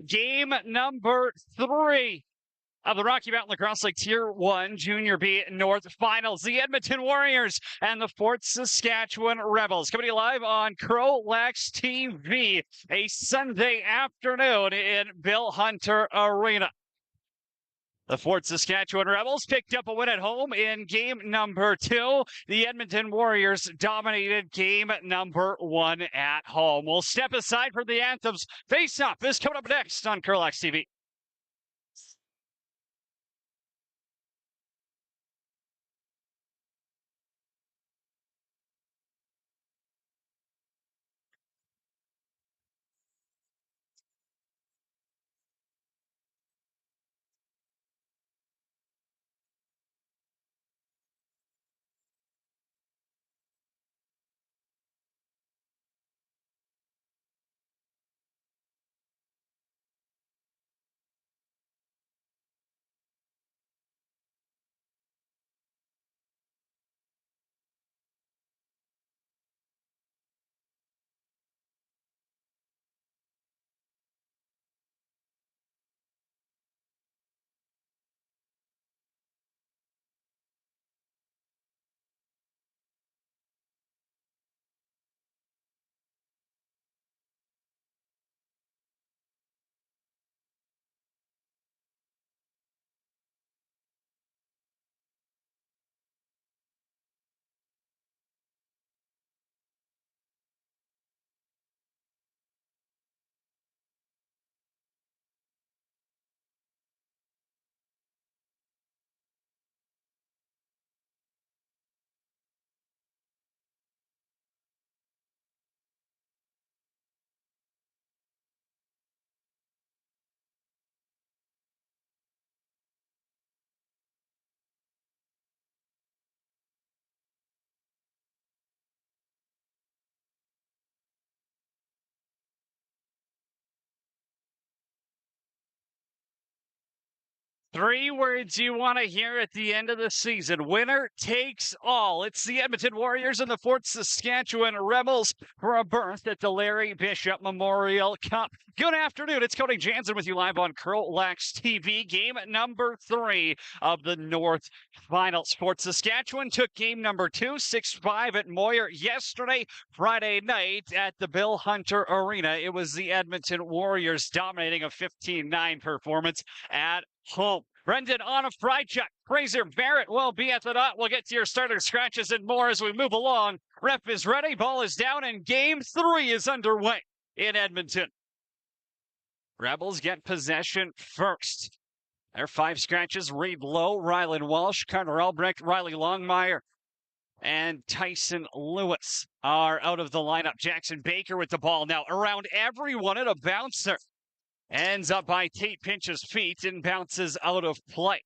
game number 3 of the Rocky Mountain Lacrosse League Tier 1 Junior B North Finals. The Edmonton Warriors and the Fort Saskatchewan Rebels coming to you live on CROW LAX TV, a Sunday afternoon in Bill Hunter Arena. The Fort Saskatchewan Rebels picked up a win at home in game number 2. The Edmonton Warriors dominated game number 1 at home. We'll step aside for the anthems. Face-off is coming up next on CROW LAX TV. Three words you want to hear at the end of the season. Winner takes all. It's the Edmonton Warriors and the Fort Saskatchewan Rebels for a berth at the Larry Bishop Memorial Cup. Good afternoon. It's Cody Jansen with you live on CROW LAX TV. Game number 3 of the North Finals. Fort Saskatchewan took game number 2, 6-5 at Moyer yesterday, Friday night at the Bill Hunter Arena. It was the Edmonton Warriors dominating a 15-9 performance at home. Brendan on a fry check. Fraser Barrett will be at the dot. We'll get to your starter scratches and more as we move along. Ref is ready. Ball is down, and game 3 is underway in Edmonton. Rebels get possession first. Their 5 scratches: Reed Lowe, Rylan Walsh, Carter Albrecht, Riley Longmire, and Tyson Lewis are out of the lineup. Jackson Baker with the ball now around everyone at a bouncer. Ends up by Tate Pinch's feet and bounces out of play.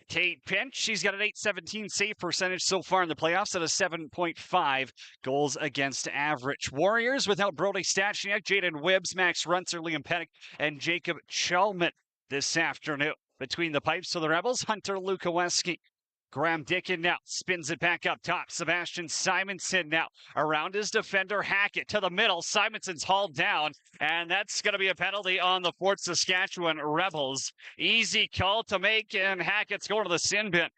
Tate Pinch, she's got an .817 save percentage so far in the playoffs at a 7.5 goals against average. Warriors without Brody Stachniak, Jaden Wibbs, Max Runzer, Liam Pennick, and Jacob Chalmette this afternoon. Between the pipes for the Rebels, Hunter Lukoweski. Graham Dickin now spins it back up top. Sebastian Simonson now around his defender. Hackett to the middle. Simonson's hauled down, and that's going to be a penalty on the Fort Saskatchewan Rebels. Easy call to make, and Hackett's going to the sin bin.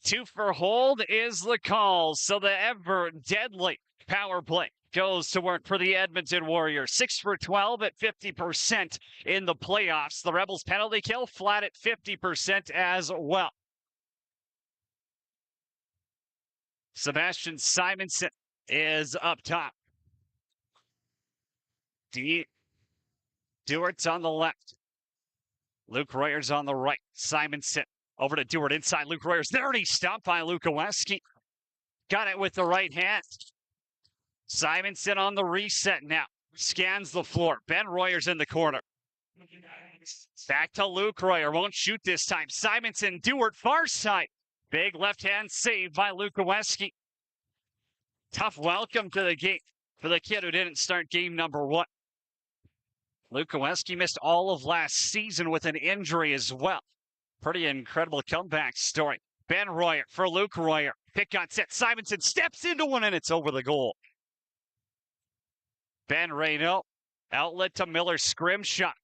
Two for hold is the call, so the ever deadly power play goes to work for the Edmonton Warriors. 6 for 12 at 50% in the playoffs. The Rebels penalty kill flat at 50% as well. Sebastian Simonson is up top. Dewart's on the left. Luke Royers on the right. Simonson over to Dewart inside Luke Royers. There, and he's stopped by Lukoweski. Got it with the right hand. Simonson on the reset now. Scans the floor. Ben Royers in the corner. Back to Luke Royer. Won't shoot this time. Simonson, Dewart, far side. Big left-hand save by Lukoweski. Tough welcome to the game for the kid who didn't start game number 1. Lukoweski missed all of last season with an injury as well. Pretty incredible comeback story. Ben Royer for Luke Royer. Pick on set. Simonson steps into one, and it's over the goal. Ben Reno, outlet to Miller, scrim shot.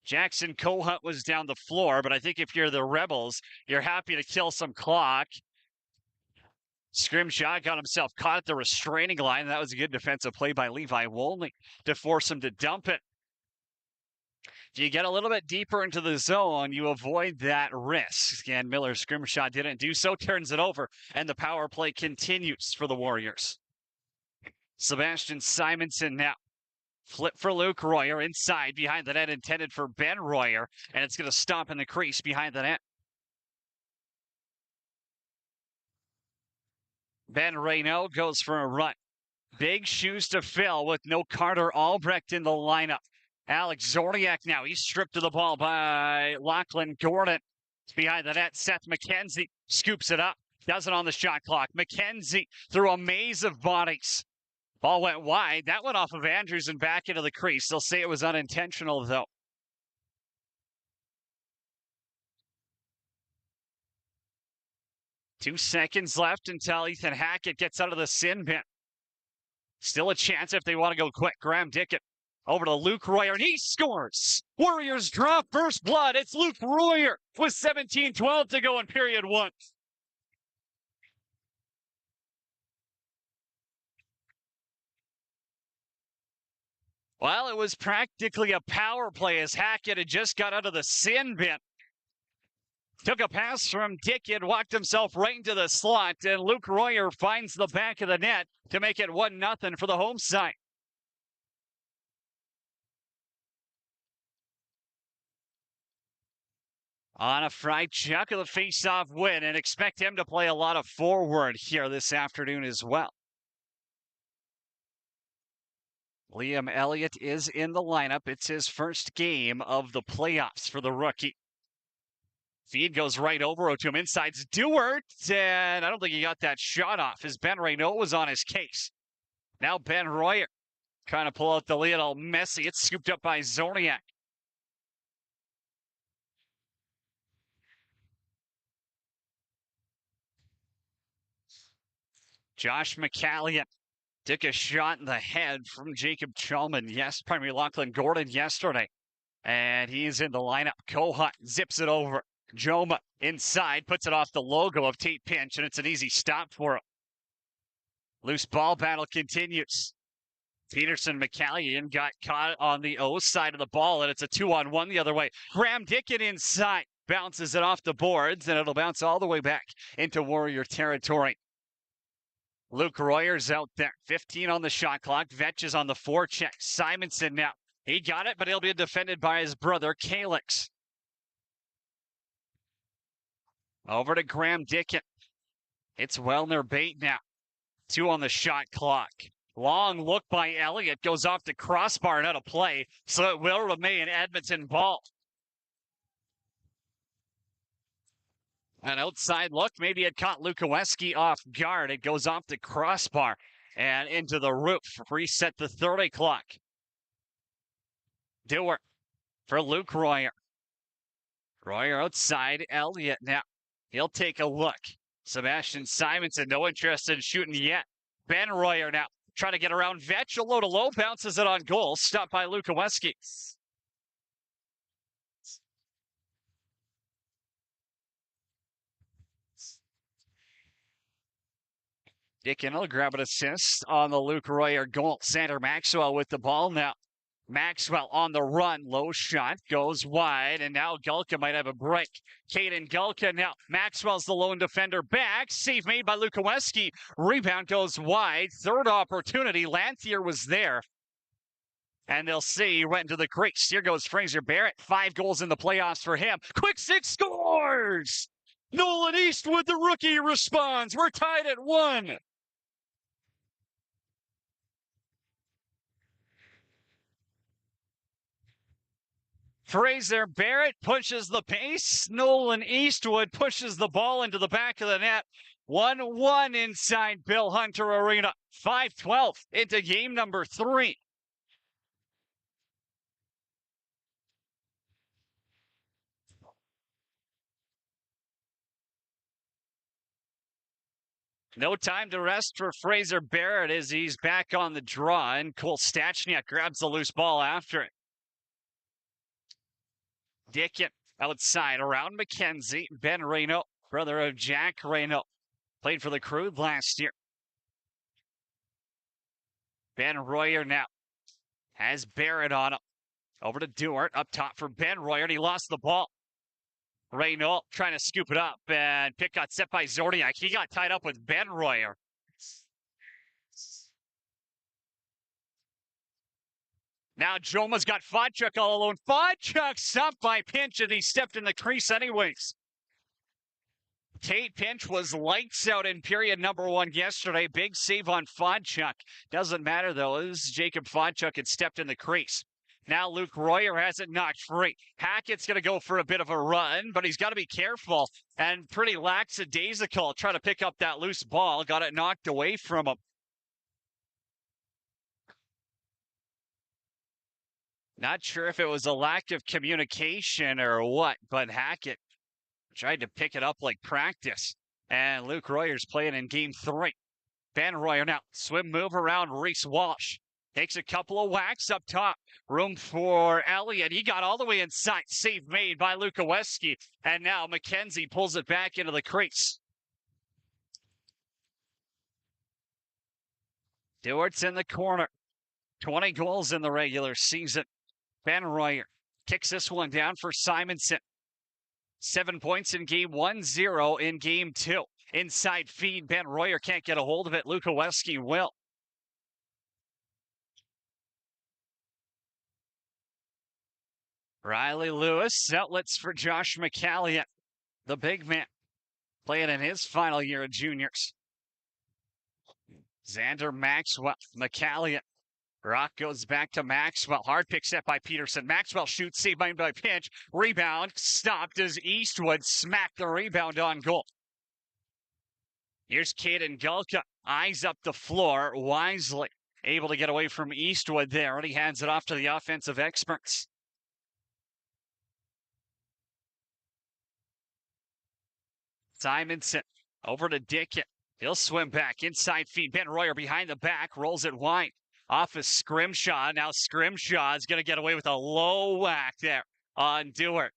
Jackson Cohunt was down the floor, but I think if you're the Rebels, you're happy to kill some clock. Scrim shot got himself caught at the restraining line. That was a good defensive play by Levi Wolney to force him to dump it. If you get a little bit deeper into the zone, you avoid that risk. And Miller's scrim shot didn't do so, turns it over, and the power play continues for the Warriors. Sebastian Simonson now. Flip for Luke Royer inside behind the net, intended for Ben Royer, and it's going to stop in the crease behind the net. Ben Reno goes for a run. Big shoes to fill with no Carter Albrecht in the lineup. Alex Zorniak now. He's stripped of the ball by Lachlan Gordon. Behind the net, Seth McKenzie scoops it up. Does it on the shot clock. McKenzie through a maze of bodies. Ball went wide. That went off of Andrews and back into the crease. They'll say it was unintentional, though. Two seconds left until Ethan Hackett gets out of the sin bin. Still a chance if they want to go quick. Graham Dickett over to Luke Royer, and he scores! Warriors drop first blood. It's Luke Royer with 17-12 to go in period one. Well, it was practically a power play as Hackett had just got out of the sin bin. Took a pass from Dickett, walked himself right into the slot, and Luke Royer finds the back of the net to make it 1-0 for the home side. On a fried chuck of the face-off win, and expect him to play a lot of forward here this afternoon as well. Liam Elliott is in the lineup. It's his first game of the playoffs for the rookie. Feed goes right over to him. Inside's Dewart, and I don't think he got that shot off as Ben Reno was on his case. Now Ben Royer trying to pull out the lead. All messy. It's scooped up by Zorniak. Josh McCallion took a shot in the head from Jacob Chalman, Lachlan Gordon yesterday. And he's in the lineup. Cohunt zips it over. Joma inside, puts it off the logo of Tate Pinch, and it's an easy stop for him. Loose ball battle continues. Peterson McCallion got caught on the O side of the ball, and it's a 2-on-1 the other way. Graham Dickett inside, bounces it off the boards, and it'll bounce all the way back into Warrior territory. Luke Royer's out there. 15 on the shot clock. Vetch is on the forecheck. Simonson now. He got it, but he'll be defended by his brother, Calix. Over to Graham Dickett. It's Wellner bait now. 2 on the shot clock. Long look by Elliott. Goes off the crossbar and out of play, so it will remain Edmonton ball. An outside look. Maybe it caught Lukoweski off guard. It goes off the crossbar and into the roof. Reset the 30 clock. Dewar for Luke Royer. Royer outside. Elliott now. He'll take a look. Sebastian Simonson, no interest in shooting yet. Ben Royer now trying to get around Vetch. A low to low, bounces it on goal. Stopped by Lukoweski. Dickin will grab an assist on the Luke Royer goal. Sander Maxwell with the ball now. Maxwell on the run. Low shot goes wide, and now Gulka might have a break. Caden Gulka now. Maxwell's the lone defender back. Save made by Lukoweski. Rebound goes wide. Third opportunity. Lanthier was there. And they'll see he went into the crease. Here goes Fraser Barrett. 5 goals in the playoffs for him. Quick 6 scores! Nolan Eastwood, the rookie, responds. We're tied at 1. Fraser Barrett pushes the pace. Nolan Eastwood pushes the ball into the back of the net. 1-1 inside Bill Hunter Arena. 5-12 into game number 3. No time to rest for Fraser Barrett as he's back on the draw, and Cole Stachniak grabs the loose ball after it. Dickin outside around McKenzie. Ben Reynaud, brother of Jack Reynaud, played for the CROW last year. Ben Royer now has Barrett on him. Over to Dewart, up top for Ben Royer, and he lost the ball. Reynaud trying to scoop it up, and pick got set by Zordiak. He got tied up with Ben Royer. Now Joma's got Fodchuk all alone. Fodchuk's up by Pinch, and he stepped in the crease anyways. Tate Pinch was lights out in period number 1 yesterday. Big save on Fodchuk. Doesn't matter, though, as Jacob Fodchuk had stepped in the crease. Now Luke Royer has it knocked free. Hackett's going to go for a bit of a run, but he's got to be careful and pretty lackadaisical trying to pick up that loose ball. Got it knocked away from him. Not sure if it was a lack of communication or what, but Hackett tried to pick it up like practice. And Luke Royer's playing in game 3. Ben Royer now, swim move around Reese Walsh. Takes a couple of whacks up top. Room for Elliott. He got all the way inside. Save made by Lukaweski. And now McKenzie pulls it back into the crease. Dewart's in the corner. 20 goals in the regular season. Ben Royer kicks this one down for Simonson. 7 points in game 1, 0 in game 2. Inside feed. Ben Royer can't get a hold of it. Lukaweski will. Riley Lewis, outlets for Josh McCallion, the big man, playing in his final year of juniors. Xander Maxwell, McCallion. Rock goes back to Maxwell. Hard pick set by Peterson. Maxwell shoots, saved by Pinch. Rebound, stopped as Eastwood smacked the rebound on goal. Here's Caden Gulka, eyes up the floor, wisely able to get away from Eastwood there, and he hands it off to the offensive experts. Simonson over to Dickin. He'll swim back. Inside feed. Ben Royer behind the back. Rolls it wide. Off a Scrimshaw. Now Scrimshaw is going to get away with a low whack there on Dewart.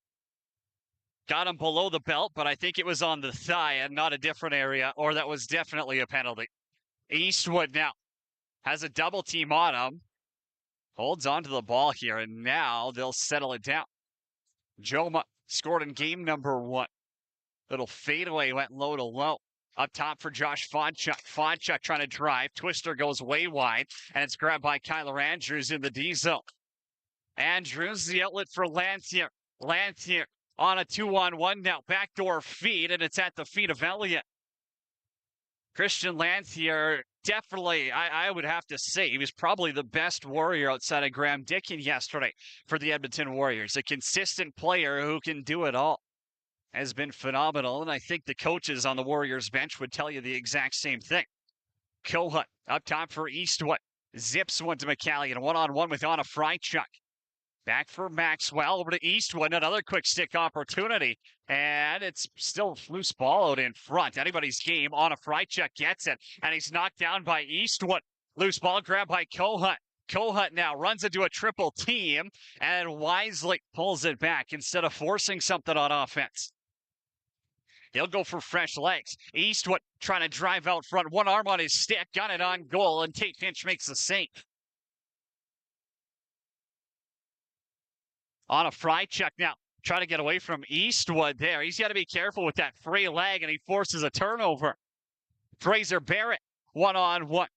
Got him below the belt, but I think it was on the thigh and not a different area, or that was definitely a penalty. Eastwood now has a double team on him. Holds on to the ball here, and now they'll settle it down. Joma scored in game number 1. Little fadeaway went low to low. Up top for Josh Fodchuk. Fodchuk trying to drive. Twister goes way wide, and it's grabbed by Kyler Andrews in the D zone. Andrews, the outlet for Lanthier. Lanthier on a 2-on-1 now. Backdoor feed, and it's at the feet of Elliott. Christian Lanthier, definitely, I would have to say, he was probably the best Warrior outside of Graham Dickin yesterday for the Edmonton Warriors. A consistent player who can do it all. Has been phenomenal, and I think the coaches on the Warriors bench would tell you the exact same thing. Kohut up top for Eastwood. Zips one to McCallion, one-on-one with Anna Frychuk. Back for Maxwell, over to Eastwood, another quick stick opportunity, and it's still loose ball out in front. Anybody's game. Anna Frychuk gets it, and he's knocked down by Eastwood. Loose ball grab by Kohut. Kohut now runs into a triple team, and wisely pulls it back instead of forcing something on offense. He'll go for fresh legs. Eastwood trying to drive out front. One arm on his stick. Got it on goal. And Tate Pinch makes the save. On a Frychuk now. Trying to get away from Eastwood there. He's got to be careful with that free leg. And he forces a turnover. Fraser Barrett. One-on-one.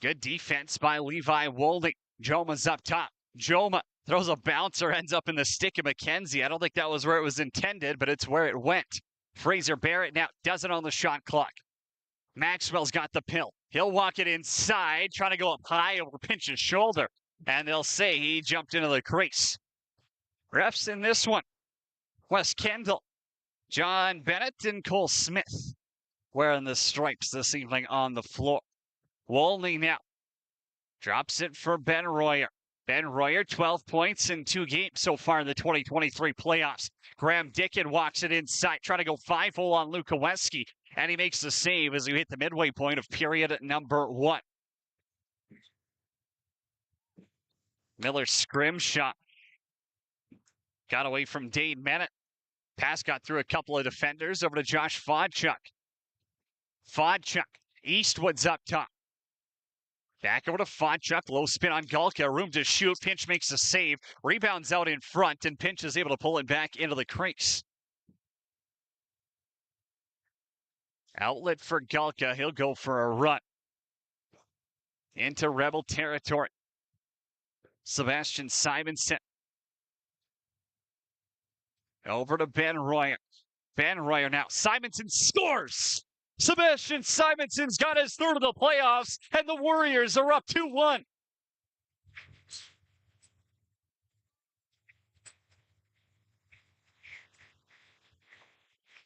Good defense by Levi Wolding. Joma's up top. Joma throws a bouncer, ends up in the stick of McKenzie. I don't think that was where it was intended, but it's where it went. Fraser Barrett now does it on the shot clock. Maxwell's got the pill. He'll walk it inside, trying to go up high over Pinch's shoulder. And they'll say he jumped into the crease. Refs in this one. Wes Kendall, John Bennett, and Cole Smith wearing the stripes this evening on the floor. Wolney now drops it for Ben Royer. Ben Royer, 12 points in 2 games so far in the 2023 playoffs. Graham Dickin walks it inside, trying to go 5-0 on Lukaweski. And he makes the save as we hit the midway point of period number 1. Miller scrim shot. Got away from Dane Bennett. Pass got through a couple of defenders over to Josh Fodchuk. Fodchuk. Eastwood's up top. Back over to Fodchuk. Low spin on Galka. Room to shoot. Pinch makes a save. Rebounds out in front, and Pinch is able to pull it back into the crease. Outlet for Galka. He'll go for a run. Into Rebel territory. Sebastian Simonson. Over to Ben Royer. Ben Royer now. Simonson scores! Sebastian Simonson's got his third of the playoffs, and the Warriors are up 2-1.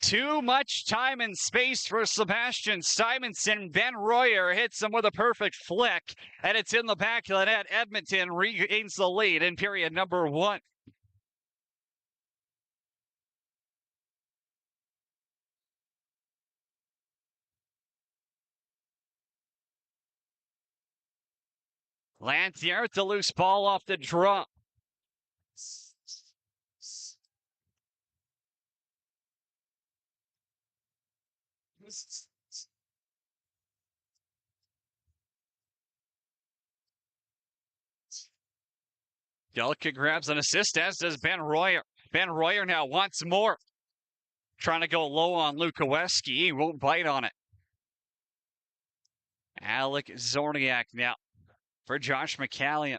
Too much time and space for Sebastian Simonson. Ben Royer hits him with a perfect flick, and it's in the back of the net. Edmonton regains the lead in period number 1. Lanthier with the loose ball off the draw. Galka grabs an assist, as does Ben Royer. Ben Royer now wants more. Trying to go low on Lukoweski. He won't bite on it. Alec Zorniak now for Josh McCallion.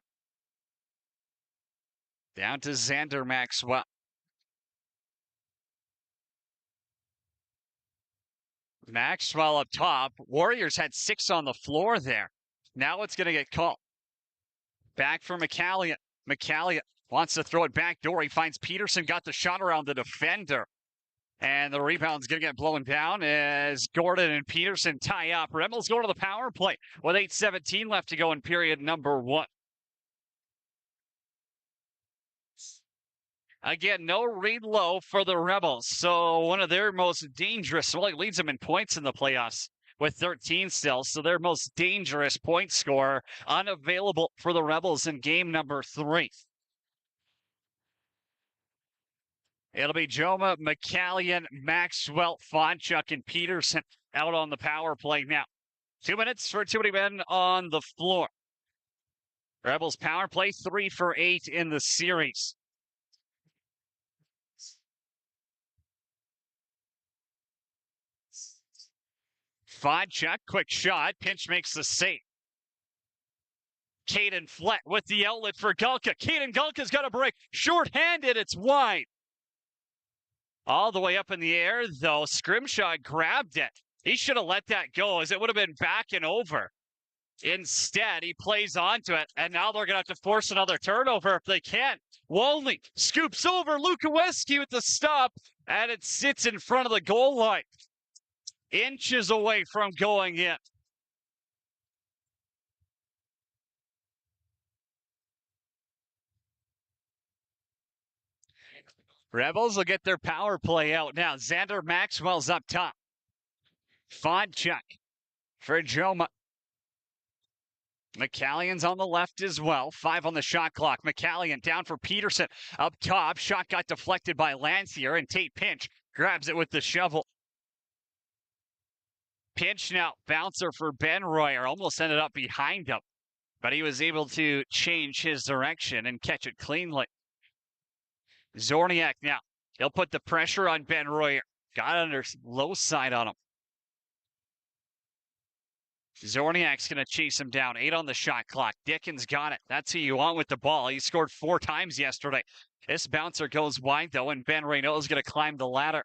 Down to Xander Maxwell. Maxwell up top. Warriors had 6 on the floor there. Now it's going to get called. Back for McCallion. McCallion wants to throw it back door. He finds Peterson, got the shot around the defender. And the rebound's going to get blown down as Gordon and Peterson tie up. Rebels go to the power play with 8:17 left to go in period number 1. Again, no read low for the Rebels. So one of their most dangerous, well, it leads them in points in the playoffs with 13 still. So their most dangerous point scorer unavailable for the Rebels in game number 3. It'll be Joma, McCallion, Maxwell, Fodchuk, and Peterson out on the power play now. 2 minutes for 20 men on the floor. Rebels power play 3 for 8 in the series. Fodchuk, quick shot. Pinch makes the save. Caden Flett with the outlet for Galka. Caden Galka's got a break. Short-handed, it's wide. All the way up in the air, though. Scrimshaw grabbed it. He should have let that go, as it would have been back and over. Instead, he plays onto it, and now they're going to have to force another turnover if they can. Wolney scoops over Lukoweski with the stop, and it sits in front of the goal line. Inches away from going in. Rebels will get their power play out now. Xander Maxwell's up top. Fodchuk for Joma. McCallion's on the left as well. 5 on the shot clock. McCallion down for Peterson. Up top. Shot got deflected by Lancier, and Tate Pinch grabs it with the shovel. Pinch now. Bouncer for Ben Royer. Almost ended up behind him, but he was able to change his direction and catch it cleanly. Zorniak now. He'll put the pressure on Ben Royer. Got under low side on him. Zorniak's going to chase him down. 8 on the shot clock. Dickens got it. That's who you want with the ball. He scored 4 times yesterday. This bouncer goes wide, though, and Ben Reynaud is going to climb the ladder.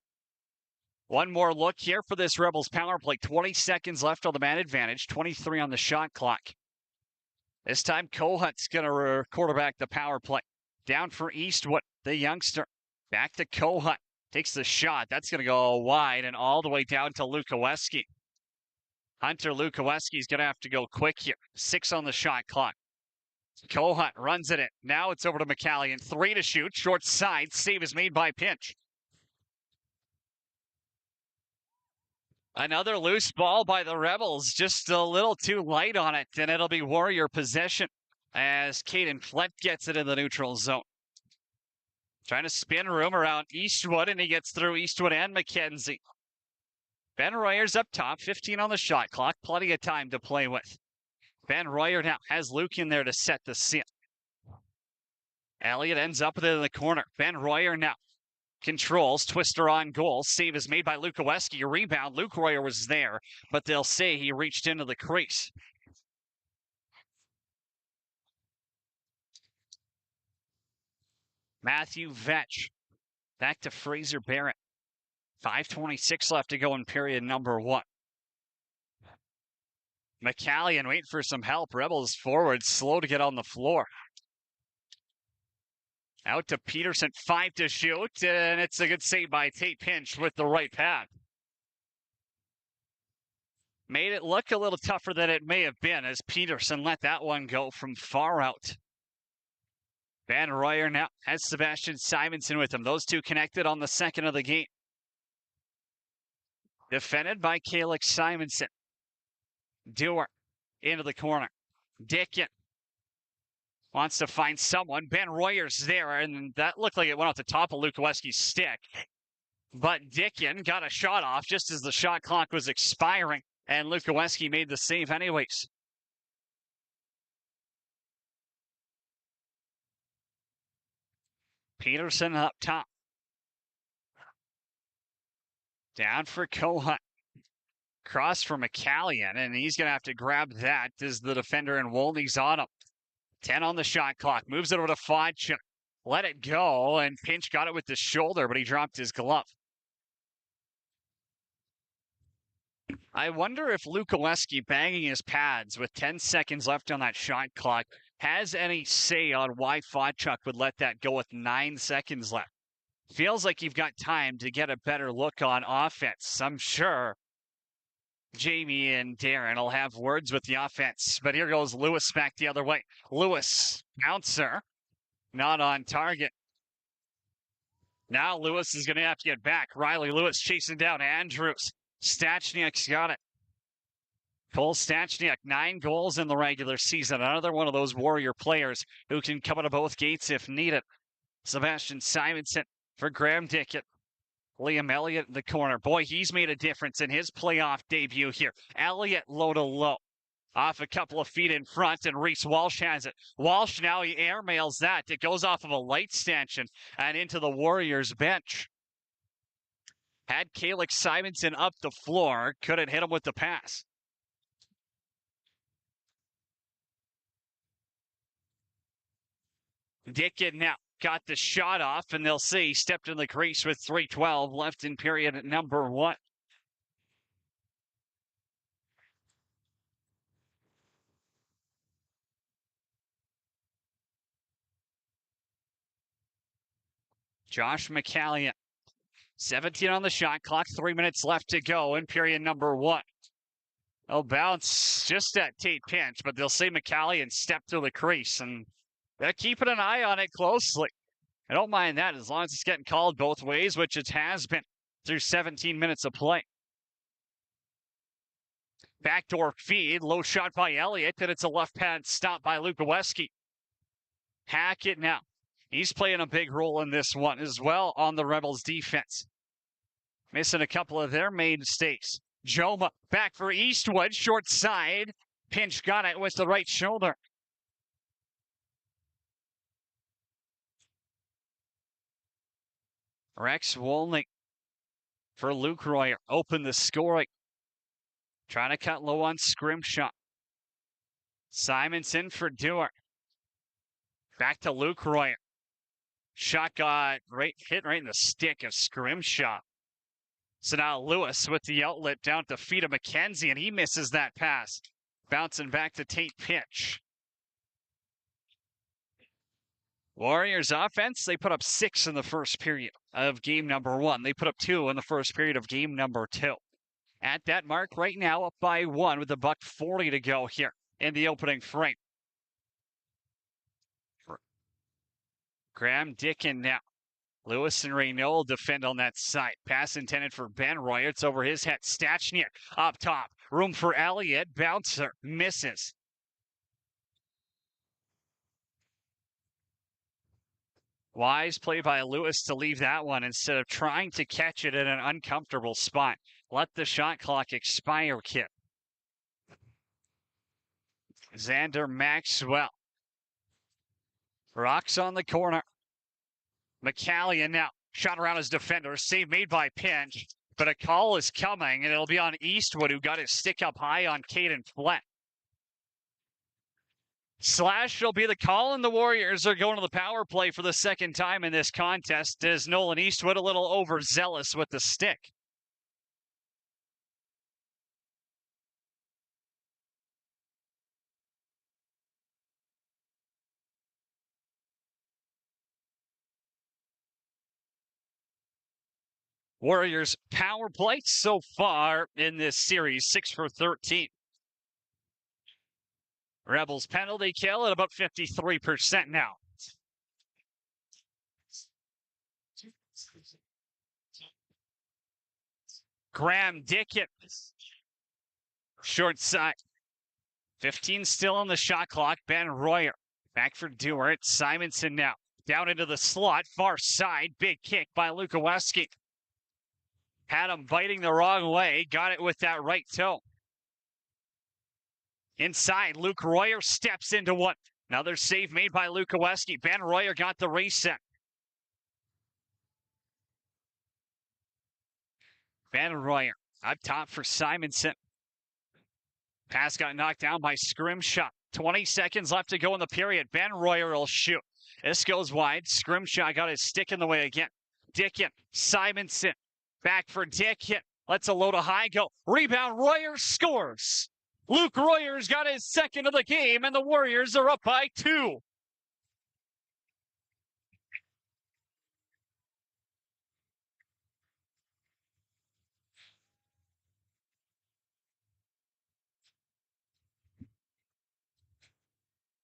One more look here for this Rebels power play. 20 seconds left on the man advantage. 23 on the shot clock. This time, Kohut's going to quarterback the power play. Down for Eastwood, the youngster. Back to Kohut. Takes the shot. That's going to go wide and all the way down to Lukoweski. Hunter Lukoweski's going to have to go quick here. 6 on the shot clock. Kohut runs it in. Now it's over to McCallion. 3 to shoot. Short side. Save is made by Pinch. Another loose ball by the Rebels, just a little too light on it, and it'll be Warrior possession as Caden Flett gets it in the neutral zone. Trying to spin room around Eastwood, and he gets through Eastwood and McKenzie. Ben Royer's up top, 15 on the shot clock, plenty of time to play with. Ben Royer now has Luke in there to set the scene. Elliott ends up with it in the corner. Ben Royer now controls, twister on goal. Save is made by Luke Oweski. Rebound, Luke Royer was there, but they'll say he reached into the crease. Matthew Vetch back to Fraser Barrett. 5:26 left to go in period number 1. McCallion waiting for some help. Rebels forward, slow to get on the floor. Out to Peterson, 5 to shoot, and it's a good save by Tate Pinch with the right pad. Made it look a little tougher than it may have been as Peterson let that one go from far out. Ben Royer now has Sebastian Simonson with him. Those two connected on the second of the game. Defended by Calix Simonson. Dewar into the corner. Dickin wants to find someone. Ben Royer's there, and that looked like it went off the top of Luke Oweski's stick. But Dickin got a shot off just as the shot clock was expiring, and Luke Oweski made the save anyways. Peterson up top. Down for Kohut. Cross for McCallion, and he's going to have to grab that as the defender in Wolney's on him. 10 on the shot clock. Moves it over to Fodchuk. Let it go, and Pinch got it with the shoulder, but he dropped his glove. I wonder if Luke Oweski banging his pads with 10 seconds left on that shot clock has any say on why Fodchuk would let that go with 9 seconds left. Feels like you've got time to get a better look on offense. I'm sure Jamie and Darren will have words with the offense, but here goes Lewis back the other way. Lewis, bouncer, not on target. Now Lewis is going to have to get back. Riley Lewis chasing down Andrews. Stachniak's got it. Cole Stachniak, 9 goals in the regular season. Another one of those Warrior players who can come out of both gates if needed. Sebastian Simonson for Graham Dickett. Liam Elliott in the corner. Boy, he's made a difference in his playoff debut here. Elliott low to low. Off a couple of feet in front, and Reese Walsh has it. Walsh now, he airmails that. It goes off of a light stanchion and into the Warriors bench. Had Calix Simonson up the floor, couldn't hit him with the pass. Dickett now got the shot off, and they'll say he stepped in the crease with 3:12 left in period number 1. Josh McCallion, 17 on the shot clock, 3 minutes left to go in period number 1. Oh, bounce just at Tate Pinch, but they'll say McCallion stepped through the crease, and they're keeping an eye on it closely. I don't mind that as long as it's getting called both ways, which it has been through 17 minutes of play. Backdoor feed, low shot by Elliott, and it's a left pad stop by Luke Oweski. Hackett now. He's playing a big role in this one as well on the Rebels defense. Missing a couple of their mistakes. Joma back for Eastwood, short side. Pinch got it with the right shoulder. Rex Wolnick for Luke Royer. Open the scoring. Trying to cut low on Scrimshaw. Simonson for Dewar. Back to Luke Royer. Shot got hit right in the stick of Scrimshaw. So now Lewis with the outlet down to feet of McKenzie, and he misses that pass. Bouncing back to Tate Pinch. Warriors offense, they put up 6 in the first period of game number 1. They put up 2 in the first period of game number 2. At that mark right now, up by 1 with $1:40 to go here in the opening frame. Graham Dickin now Lewis and Renault defend on that side. Pass intended for Ben Royer. It's over his head. Stachniak up top. Room for Elliott. Bouncer misses. Wise play by Lewis to leave that one instead of trying to catch it in an uncomfortable spot. Let the shot clock expire, Kip. Xander Maxwell. Rocks on the corner. McCallion now. Shot around his defender. Save made by Pinch. But a call is coming, and it'll be on Eastwood, who got his stick up high on Caden Flett. Slash will be the call, and the Warriors are going to the power play for the second time in this contest as Nolan Eastwood a little overzealous with the stick. Warriors power play so far in this series, 6 for 13. Rebels penalty kill at about 53% now. Graham Dickett. Short side. 15 still on the shot clock. Ben Royer. Back for Dewart. Simonson now. Down into the slot. Far side. Big kick by Lukoweski. Had him biting the wrong way. Got it with that right toe. Inside, Luke Royer steps into one. Another save made by Lukoweski. Ben Royer got the reset. Ben Royer up top for Simonson. Pass got knocked down by Scrimshaw. 20 seconds left to go in the period. Ben Royer will shoot. This goes wide. Scrimshaw got his stick in the way again. Dickett, Simonson. Back for Dickett. Lets a low to high go. Rebound, Royer scores. Luke Royer's got his second of the game, and the Warriors are up by 2.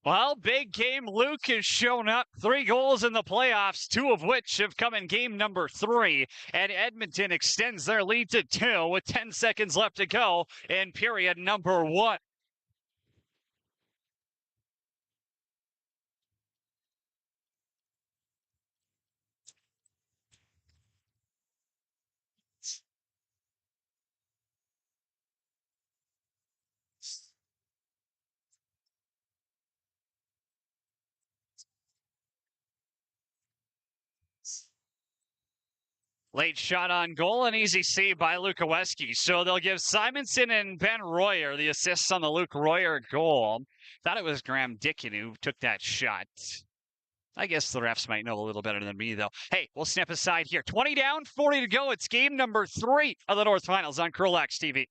Well, big game. Luke has shown up. 3 goals in the playoffs, 2 of which have come in game number 3. And Edmonton extends their lead to 2 with 10 seconds left to go in period number 1. Late shot on goal, an easy save by Lukoweski. So they'll give Simonson and Ben Royer the assists on the Luke Royer goal. Thought it was Graham Dickett who took that shot. I guess the refs might know a little better than me, though. Hey, we'll step aside here. 20 down, 40 to go. It's game number 3 of the North Finals on CROW LAX TV.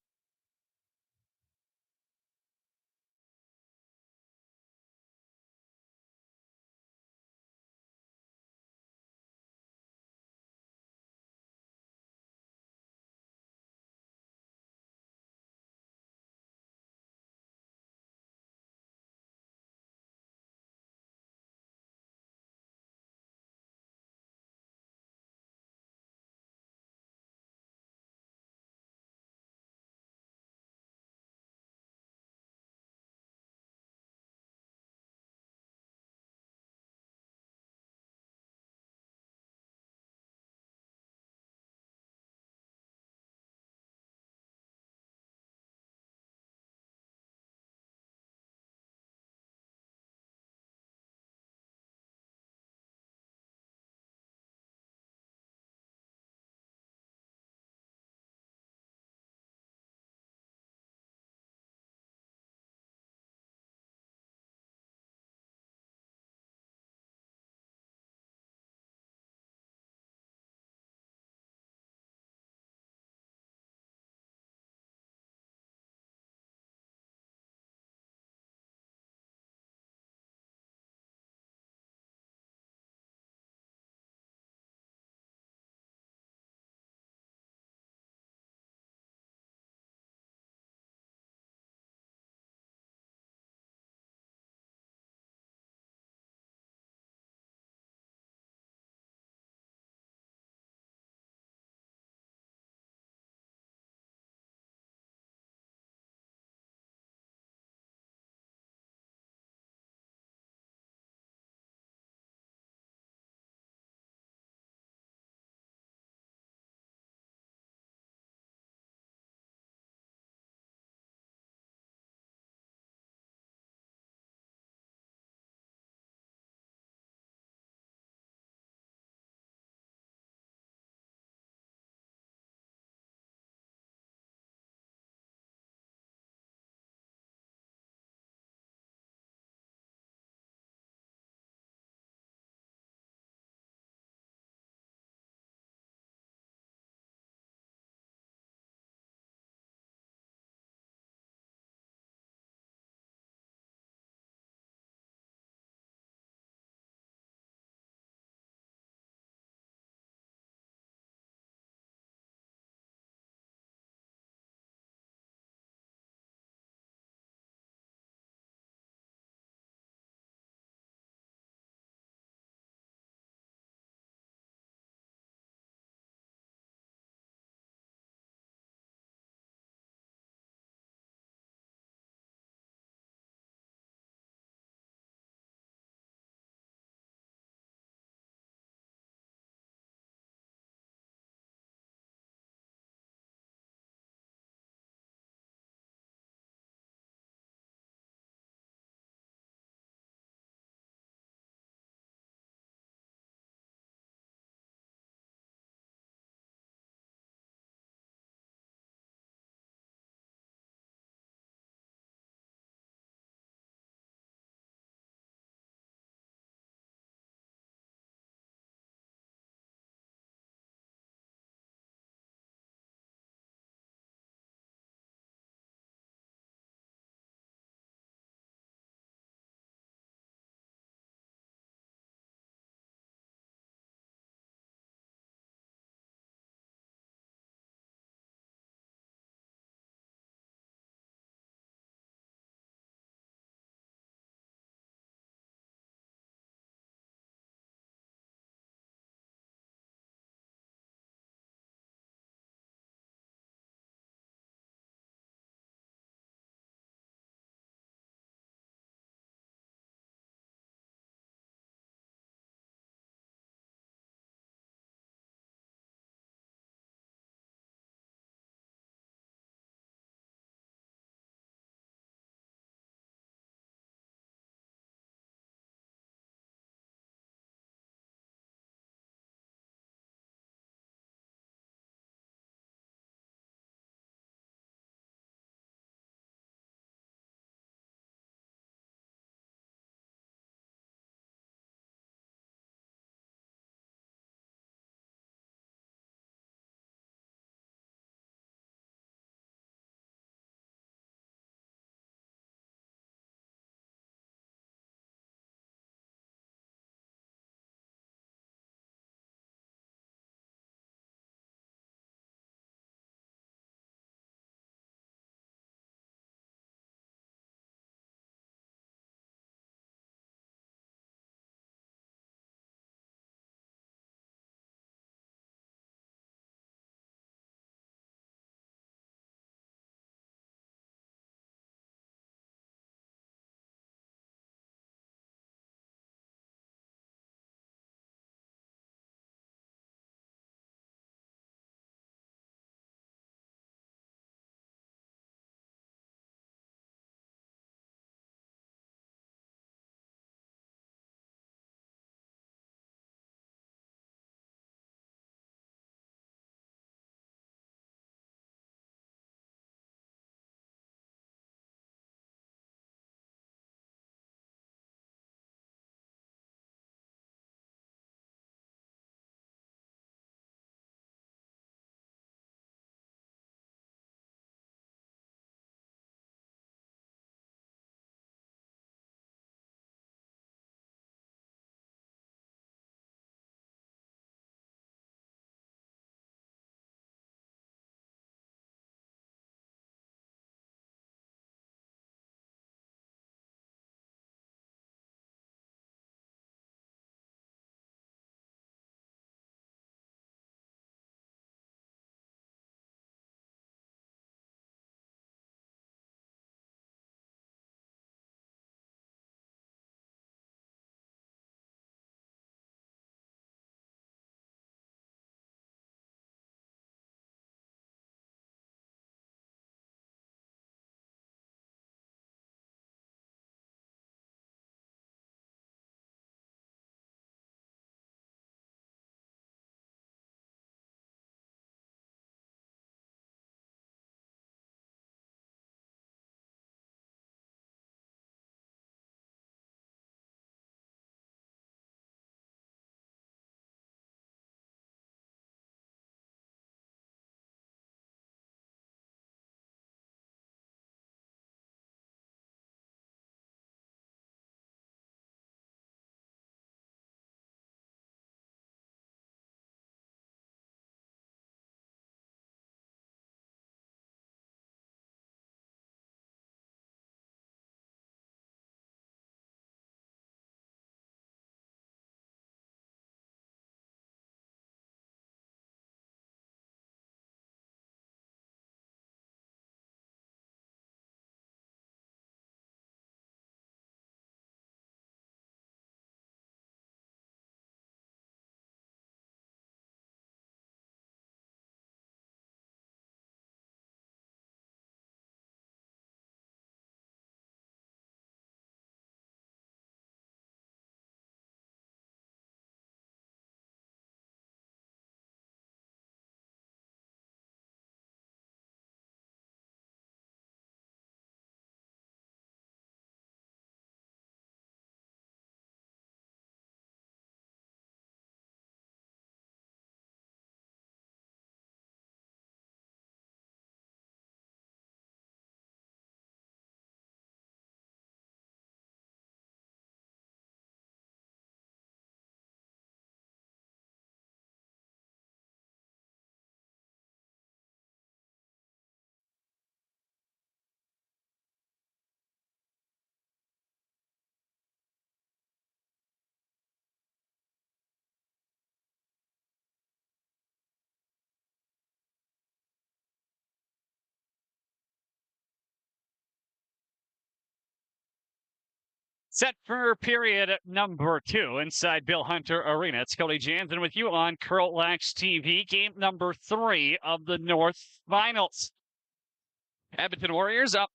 Set for period number 2 inside Bill Hunter Arena. It's Cody Jansen with you on CROW LAX TV. Game number 3 of the North Finals. Edmonton Warriors up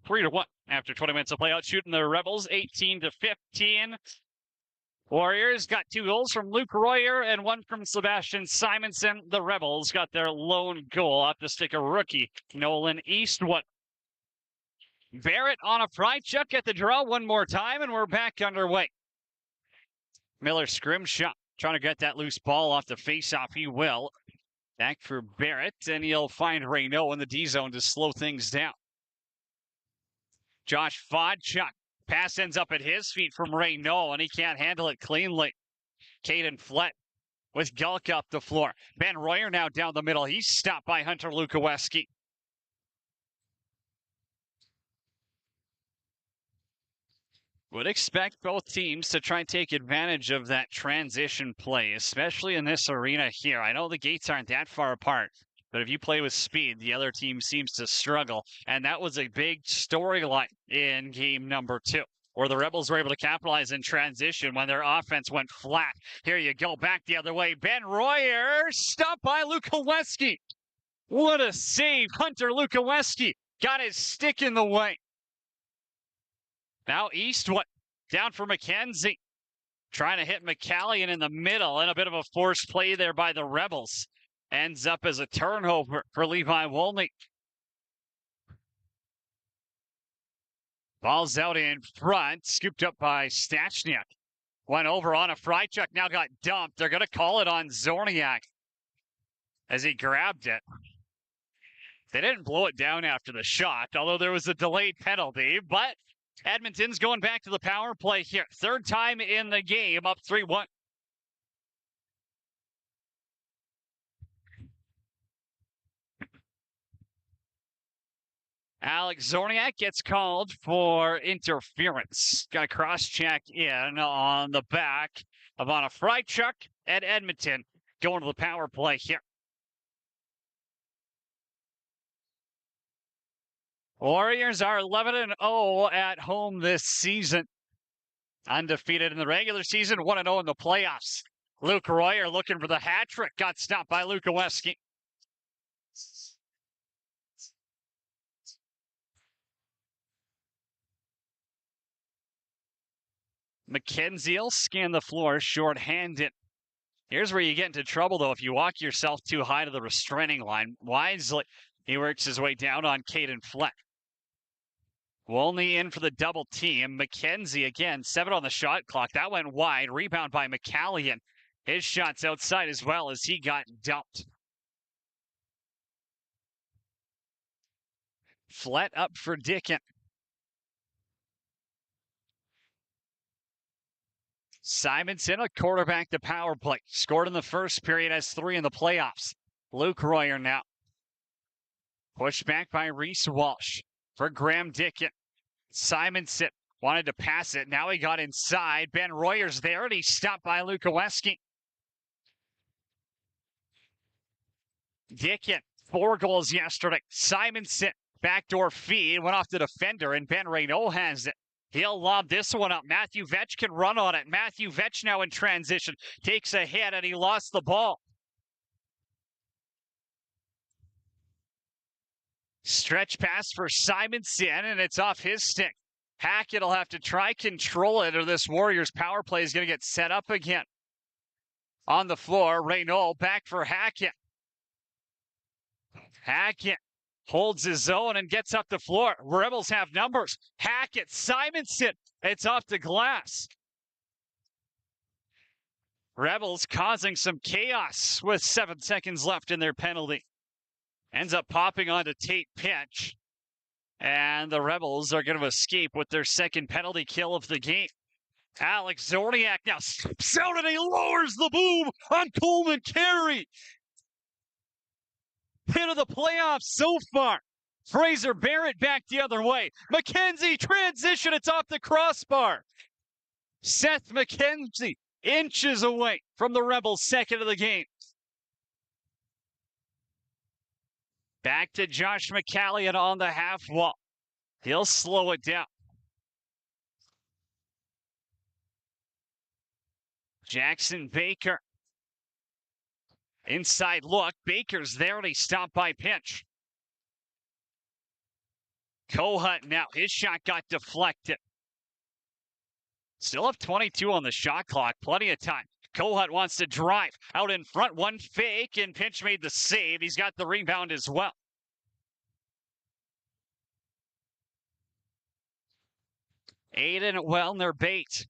3-1 after 20 minutes of play, out shooting the Rebels 18-15. Warriors got 2 goals from Luke Royer and 1 from Sebastian Simonson. The Rebels got their lone goal off the stick of rookie Nolan Eastwood. Barrett on a fry chuck at the draw one more time, and we're back underway. Miller scrim shot, trying to get that loose ball off the faceoff. He will. Back for Barrett, and he'll find Raynaud in the D zone to slow things down. Josh Fodchuk. Pass ends up at his feet from Raynaud, and he can't handle it cleanly. Caden Flett with Gulk up the floor. Ben Royer now down the middle. He's stopped by Hunter Lukoweski. Would expect both teams to try and take advantage of that transition play, especially in this arena here. I know the gates aren't that far apart, but if you play with speed, the other team seems to struggle. And that was a big storyline in game number 2, where the Rebels were able to capitalize in transition when their offense went flat. Here you go, back the other way. Ben Royer, stopped by Lukoweski. What a save. Hunter Lukoweski got his stick in the way. Now Eastwood down for McKenzie. Trying to hit McCallion in the middle, and a bit of a forced play there by the Rebels. Ends up as a turnover for Levi Wolny. Ball's out in front, scooped up by Stachniak. Went over on a fry chuck, now got dumped. They're going to call it on Zorniak as he grabbed it. They didn't blow it down after the shot, although there was a delayed penalty, but Edmonton's going back to the power play here. Third time in the game, up 3-1. Alex Zorniak gets called for interference. Got a cross-check in on the back of on a fry chuck at Edmonton. Going to the power play here. Warriors are 11-0 at home this season. Undefeated in the regular season, 1-0 in the playoffs. Luke Royer looking for the hat trick. Got stopped by Lukoweski. McKenzie will scan the floor short-handed. Here's where you get into trouble, though, if you walk yourself too high to the restraining line. Wisely, he works his way down on Caden Fleck. Wolny in for the double team. McKenzie again, 7 on the shot clock. That went wide. Rebound by McCallion. His shot's outside as well as he got dumped. Flett up for Dickin. Simonson, a quarterback to power play. Scored in the first period, has 3 in the playoffs. Luke Royer now. Pushed back by Reese Walsh for Graham Dickin. Simonson wanted to pass it. Now he got inside. Ben Royer's there, and he's stopped by Lukoweski. Dickin, 4 goals yesterday. Simonson, backdoor feed, went off the defender, and Ben Raynaud has it. He'll lob this one up. Matthew Vetch can run on it. Matthew Vetch now in transition. Takes a hit, and he lost the ball. Stretch pass for Simonson, and it's off his stick. Hackett will have to try control it, or this Warriors power play is going to get set up again. On the floor, Raynaud back for Hackett. Hackett holds his own and gets up the floor. Rebels have numbers. Hackett, Simonson. It's off the glass. Rebels causing some chaos with 7 seconds left in their penalty. Ends up popping onto Tate pitch. And the Rebels are going to escape with their second penalty kill of the game. Alex Zorniak now steps out and he lowers the boom on Coleman Carey. Hit of the playoffs so far. Fraser Barrett back the other way. McKenzie transition. It's off the crossbar. Seth McKenzie inches away from the Rebels' second of the game. Back to Josh McCallion on the half wall. He'll slow it down. Jackson Baker. Inside look. Baker's there and he stopped by pinch. Kohut now. His shot got deflected. Still have 22 on the shot clock. Plenty of time. Kohut wants to drive. Out in front. One fake and pinch made the save. He's got the rebound as well. Aiden Wellner-Bate.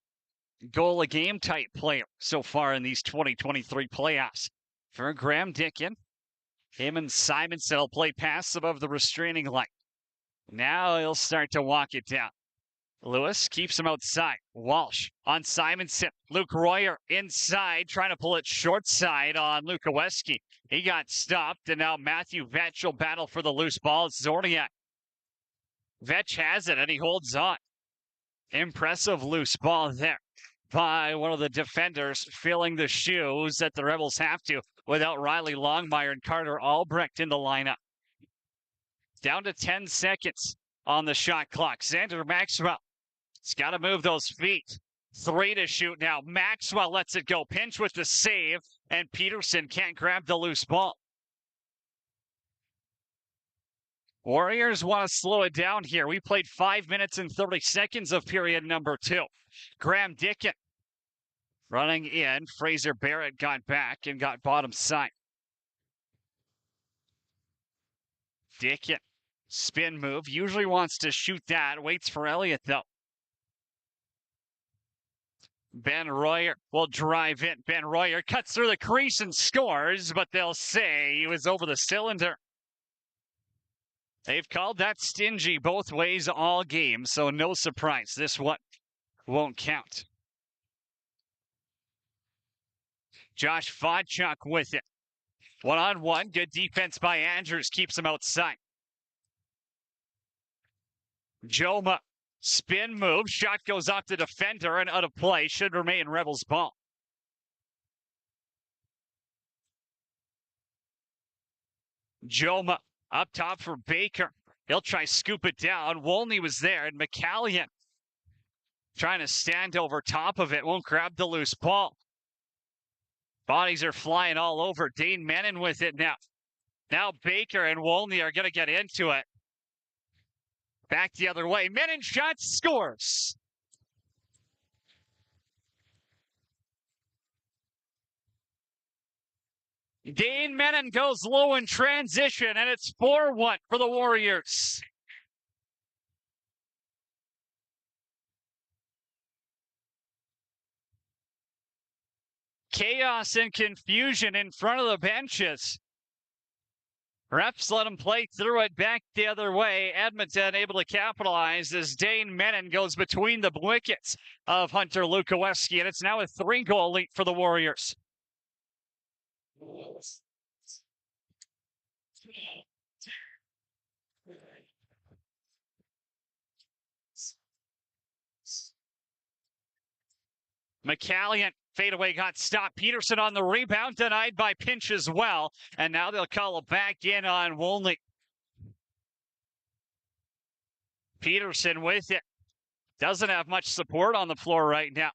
Goal a game type player so far in these 2023 playoffs. For Graham Dickin, him and Simonson will play pass above the restraining line. Now he'll start to walk it down. Lewis keeps him outside. Walsh on Simonson. Luke Royer inside, trying to pull it short side on Lukoweski. He got stopped, and now Matthew Vetch will battle for the loose ball. It's Zorniak. Vetch has it, and he holds on. Impressive loose ball there by one of the defenders, filling the shoes that the Rebels have to without Riley Longmire and Carter Albrecht in the lineup. Down to 10 seconds on the shot clock. Xander Maxwell. He's got to move those feet. 3 to shoot now. Maxwell lets it go. Pinch with the save, and Peterson can't grab the loose ball. Warriors want to slow it down here. We played 5 minutes and 30 seconds of period number 2. Graham Dickin running in. Fraser Barrett got back and got bottom side. Dickin, spin move. Usually wants to shoot that. Waits for Elliott, though. Ben Royer will drive in. Ben Royer cuts through the crease and scores, but they'll say he was over the cylinder. They've called that stingy both ways all game, so no surprise. This one won't count. Josh Vodchuk with it. One-on-one. Good defense by Andrews. Keeps him outside. Joma. Spin move. Shot goes off the defender and out of play. Should remain Rebels ball. Joma up top for Baker. He'll try scoop it down. Wolney was there, and McCallion trying to stand over top of it. Won't grab the loose ball. Bodies are flying all over. Dane Menon with it now. Now Baker and Wolney are going to get into it. Back the other way. Menon shot, scores. Dane Menon goes low in transition, and it's 4-1 for the Warriors. Chaos and confusion in front of the benches. Refs let him play through it back the other way. Edmonton able to capitalize as Dane Menon goes between the wickets of Hunter Lukoweski, and it's now a 3-goal lead for the Warriors. McCallion, fadeaway got stopped. Peterson on the rebound, denied by Pinch as well. And now they'll call it back in on Wolney. Peterson with it. Doesn't have much support on the floor right now.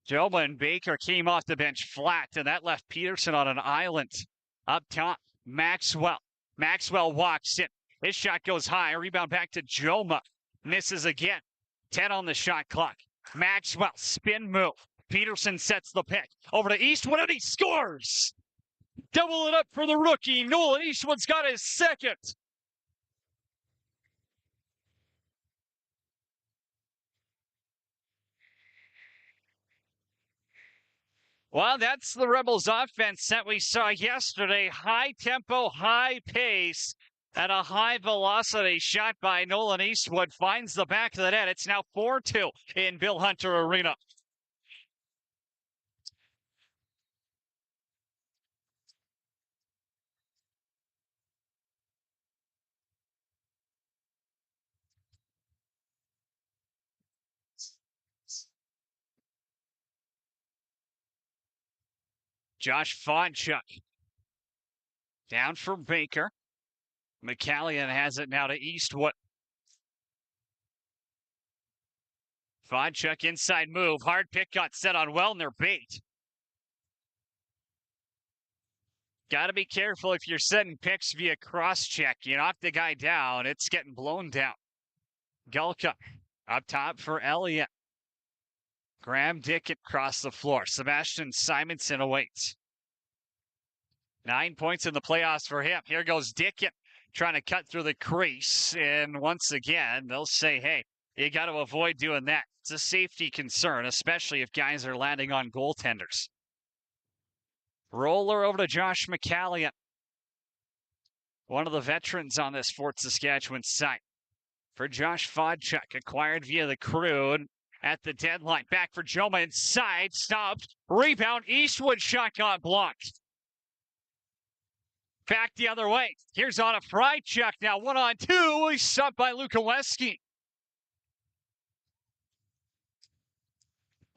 Joma and Baker came off the bench flat, and that left Peterson on an island. Up top, Maxwell. Maxwell walks in. His shot goes high. Rebound back to Joma. Misses again. 10 on the shot clock. Maxwell, spin move. Peterson sets the pick. Over to Eastwood, and he scores! Double it up for the rookie. Nolan Eastwood's got his second. Well, that's the Rebels offense that we saw yesterday. High tempo, high pace, and a high velocity shot by Nolan Eastwood finds the back of the net. It's now 4-2 in Bill Hunter Arena. Josh Vodchuk. Down for Baker. McCallion has it now to Eastwood. Vodchuk inside move. Hard pick got set on Wellner bait. Got to be careful if you're setting picks via cross-check. You knock the guy down, it's getting blown down. Gulka up top for Elliott. Graham Dickett across the floor. Sebastian Simonson awaits. 9 points in the playoffs for him. Here goes Dickett trying to cut through the crease. And once again, they'll say, hey, you got to avoid doing that. It's a safety concern, especially if guys are landing on goaltenders. Roller over to Josh McCallion. One of the veterans on this Fort Saskatchewan side. For Josh Vodchuk, acquired via the CROW at the deadline. Back for Joma inside, stopped, rebound, Eastwood shot got blocked. Back the other way. Here's on a Frychuk now, 1-on-2. He's stopped by Lukoweski.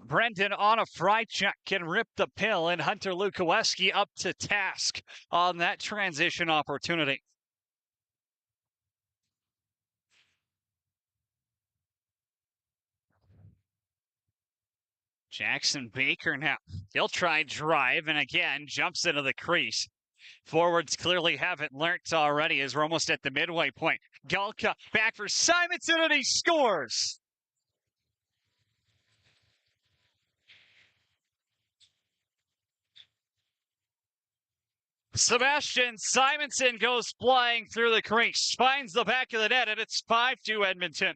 Brendan on a Frychuk can rip the pill, and Hunter Lukoweski up to task on that transition opportunity. Jackson Baker now. He'll try drive, and again, jumps into the crease. Forwards clearly haven't learnt already as we're almost at the midway point. Gulka back for Simonson, and he scores! Sebastian Simonson goes flying through the crease, finds the back of the net, and it's 5-2 Edmonton.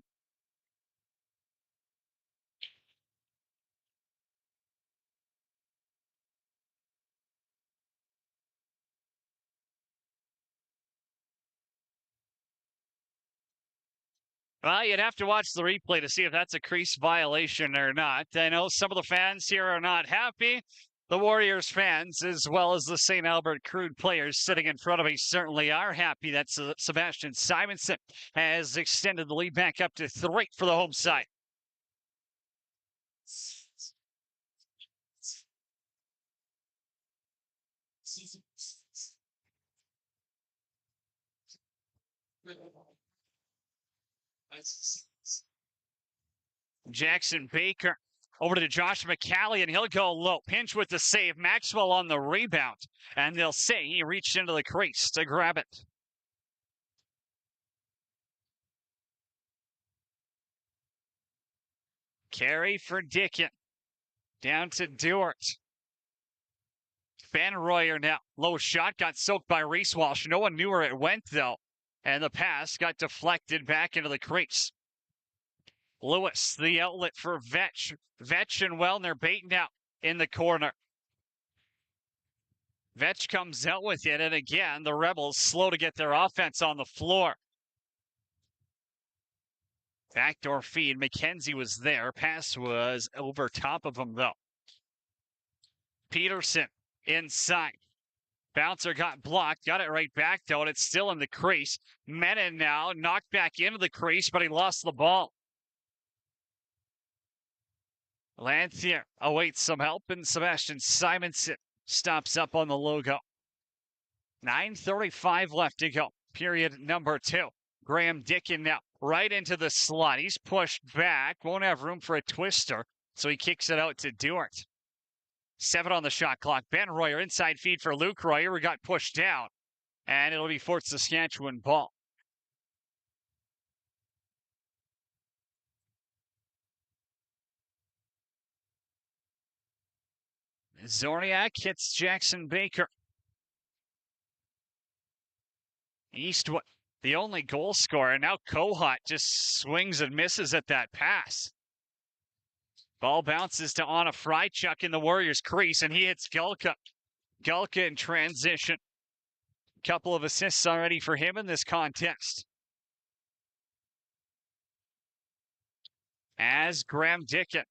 Well, you'd have to watch the replay to see if that's a crease violation or not. I know some of the fans here are not happy. The Warriors fans, as well as the St. Albert Crude players sitting in front of me, certainly are happy that Sebastian Simonson has extended the lead back up to 3 for the home side. Jackson Baker over to Josh McCallion, and he'll go low. Pinch with the save. Maxwell on the rebound, and they'll say he reached into the crease to grab it. Carry for Dickett. Down to Duart. Van Royer now. Low shot got soaked by Reese Walsh. No one knew where it went, though. And the pass got deflected back into the crease. Lewis, the outlet for Vetch. Vetch and Wellner baiting out in the corner. Vetch comes out with it, and again, the Rebels slow to get their offense on the floor. Backdoor feed. McKenzie was there. Pass was over top of him, though. Peterson inside. Bouncer got blocked. Got it right back, though, and it's still in the crease. Menon now knocked back into the crease, but he lost the ball. Lanthier awaits some help, and Sebastian Simonson stops up on the logo. 9:35 left to go. Period number 2. Graham Dickett now right into the slot. He's pushed back. Won't have room for a twister, so he kicks it out to Duart. 7 on the shot clock. Ben Royer inside feed for Luke Royer, who got pushed down. And it'll be Fort Saskatchewan ball. Zorniak hits Jackson Baker. Eastwood, the only goal scorer. Now Kohut just swings and misses at that pass. Ball bounces to Anna Frychuk in the Warriors' crease, and he hits Gulka. Gulka in transition. Couple of assists already for him in this contest. As Graham Dickett.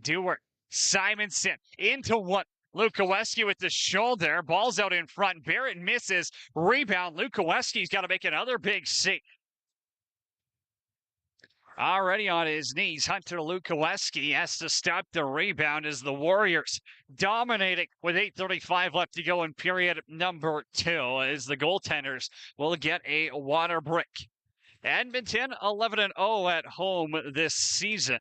Duart. Simonson into one. Lukoweski with the shoulder. Ball's out in front. Barrett misses. Rebound. Lukoweski's got to make another big save. Already on his knees, Hunter Lukoweski has to stop the rebound as the Warriors dominating with 8:35 left to go in period number 2 as the goaltenders will get a water break. Edmonton 11-0 at home this season.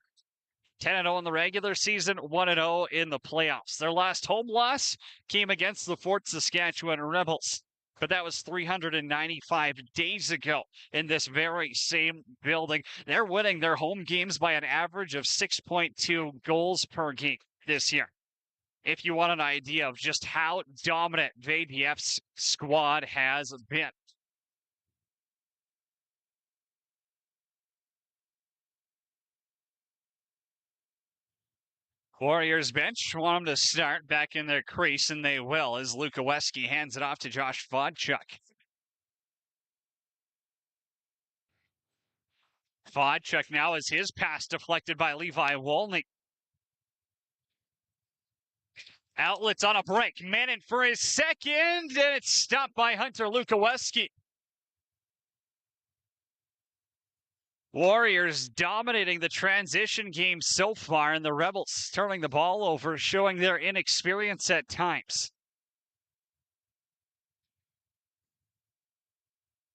10-0 in the regular season, 1-0 in the playoffs. Their last home loss came against the Fort Saskatchewan Rebels, but that was 395 days ago in this very same building. They're winning their home games by an average of 6.2 goals per game this year. If you want an idea of just how dominant VDF's squad has been. Warriors bench want them to start back in their crease, and they will as Lukoweski hands it off to Josh Vodchuk. Vodchuk now has his pass deflected by Levi Wolny. Outlets on a break. Menon for his second, and it's stopped by Hunter Lukoweski. Warriors dominating the transition game so far, and the Rebels turning the ball over, showing their inexperience at times.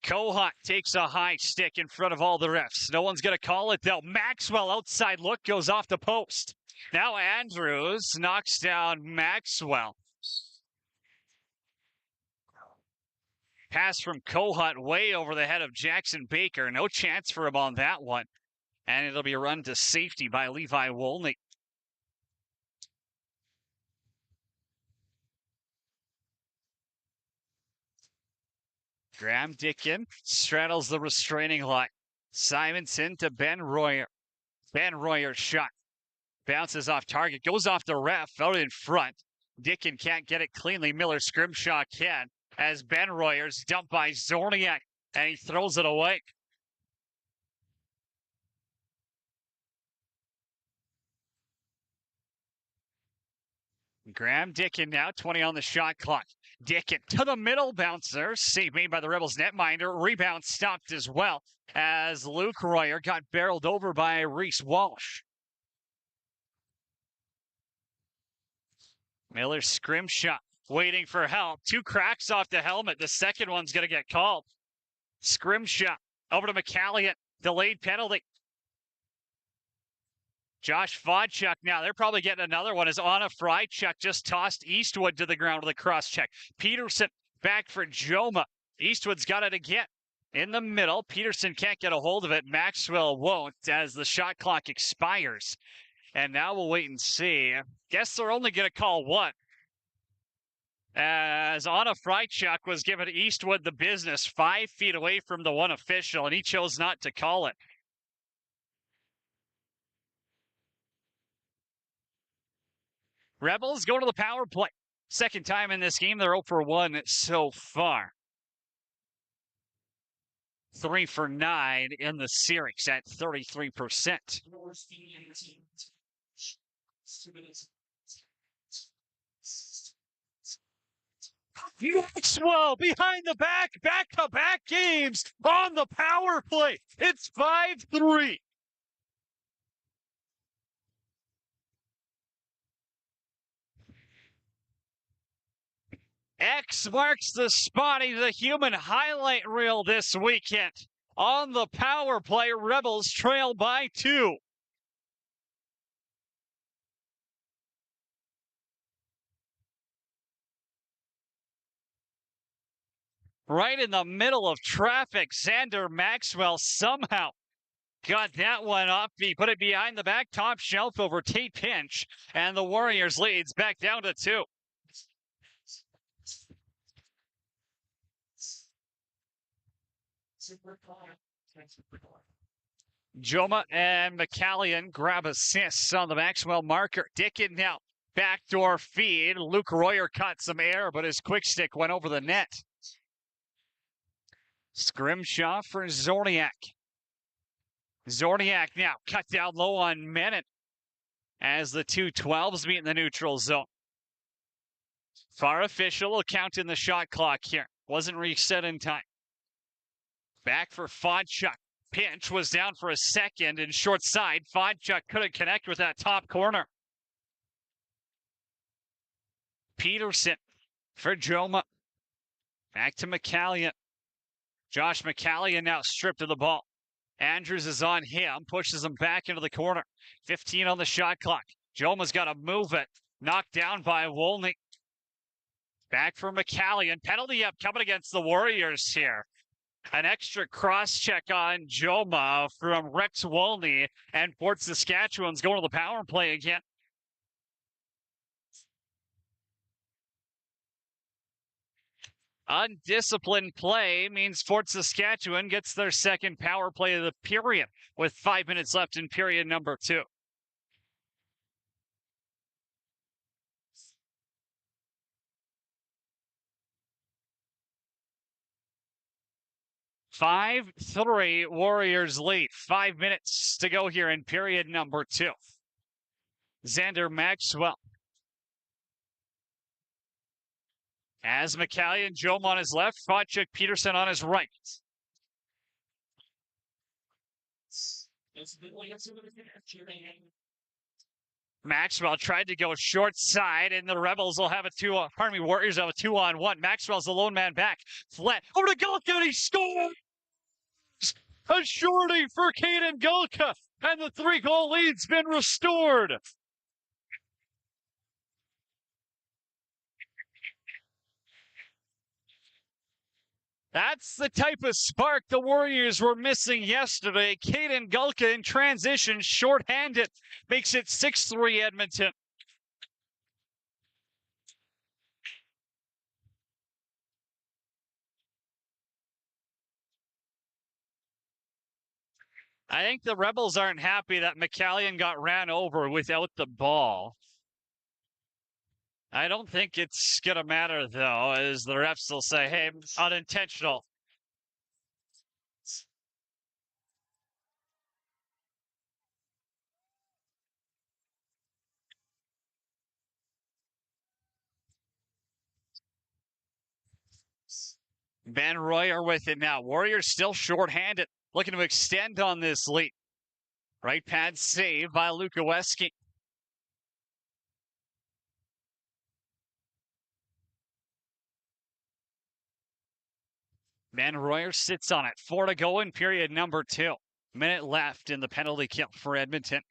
Kohut takes a high stick in front of all the refs. No one's going to call it, though. Maxwell outside look goes off the post. Now Andrews knocks down Maxwell. Pass from Kohut way over the head of Jackson Baker. No chance for him on that one. And it'll be run to safety by Levi Wolny. Graham Dickin straddles the restraining line. Simonson to Ben Royer. Ben Royer's shot. Bounces off target. Goes off the ref out in front. Dickin can't get it cleanly. Miller Scrimshaw can. As Ben Royer's dumped by Zorniak. And he throws it away. Graham Dickin now, 20 on the shot clock. Dickin to the middle bouncer. Save made by the Rebels netminder. Rebound stopped as well as Luke Royer got barreled over by Reese Walsh. Miller Scrimshaw waiting for help. Two cracks off the helmet. The second one's going to get called. Scrimshaw over to McCallion. Delayed penalty. Josh Vodchuk now. They're probably getting another one as Anna Frychuk just tossed Eastwood to the ground with a cross check. Peterson back for Joma. Eastwood's got it again. In the middle, Peterson can't get a hold of it. Maxwell won't as the shot clock expires. And now we'll wait and see. Guess they're only going to call one. As Anna Frychuk was giving Eastwood the business 5 feet away from the one official, and he chose not to call it. Rebels go to the power play. Second time in this game, they're 0 for 1 so far. 3 for 9 in the series at 33%. Maxwell behind the back-to-back games on the power play. It's 5-3. X marks the spot. He's a human highlight reel this weekend. On the power play, Rebels trail by 2. Right in the middle of traffic, Xander Maxwell somehow got that one off. He put it behind the back top shelf over Tate Pinch, and the Warriors leads back down to 2. Joma and McCallion grab assists on the Maxwell marker. Dickin now, backdoor feed. Luke Royer caught some air, but his quick stick went over the net. Scrimshaw for Zorniak. Zorniak now cut down low on Menon as the 2-12s meet in the neutral zone. Far official will count in the shot clock here. Wasn't reset in time. Back for Vodchuk. Pinch was down for a second and short side. Vodchuk couldn't connect with that top corner. Peterson for Joma. Back to McCallion. Josh McCallion now stripped of the ball. Andrews is on him, pushes him back into the corner. 15 on the shot clock. Joma's got to move it. Knocked down by Wolny. Back for McCallion. Penalty up coming against the Warriors here. An extra cross-check on Joma from Rex Wolny, and Fort Saskatchewan's going to the power play again. Undisciplined play means Fort Saskatchewan gets their second power play of the period with 5 minutes left in period number 2. Five, 3 Warriors lead. 5 minutes to go here in period number 2. Xander Maxwell. As McCallion, Joma on his left, Fodchuk Peterson on his right. Maxwell tried to go short side, and the Rebels will have Warriors have a 2-on-1. Maxwell's the lone man back. Flat over to Gulka, and he scores! A shorty for Caden Gulka, and the 3-goal lead's been restored. That's the type of spark the Warriors were missing yesterday. Caden Gulka in transition, shorthanded, makes it 6-3 Edmonton. I think the Rebels aren't happy that McCallion got ran over without the ball. I don't think it's going to matter, though, as the refs will say, hey, unintentional. Van Royer with it now. Warriors still shorthanded, looking to extend on this lead. Right pad save by Lukoweski. Van Royer sits on it. 4 to go in period number 2. Minute left in the penalty kill for Edmonton.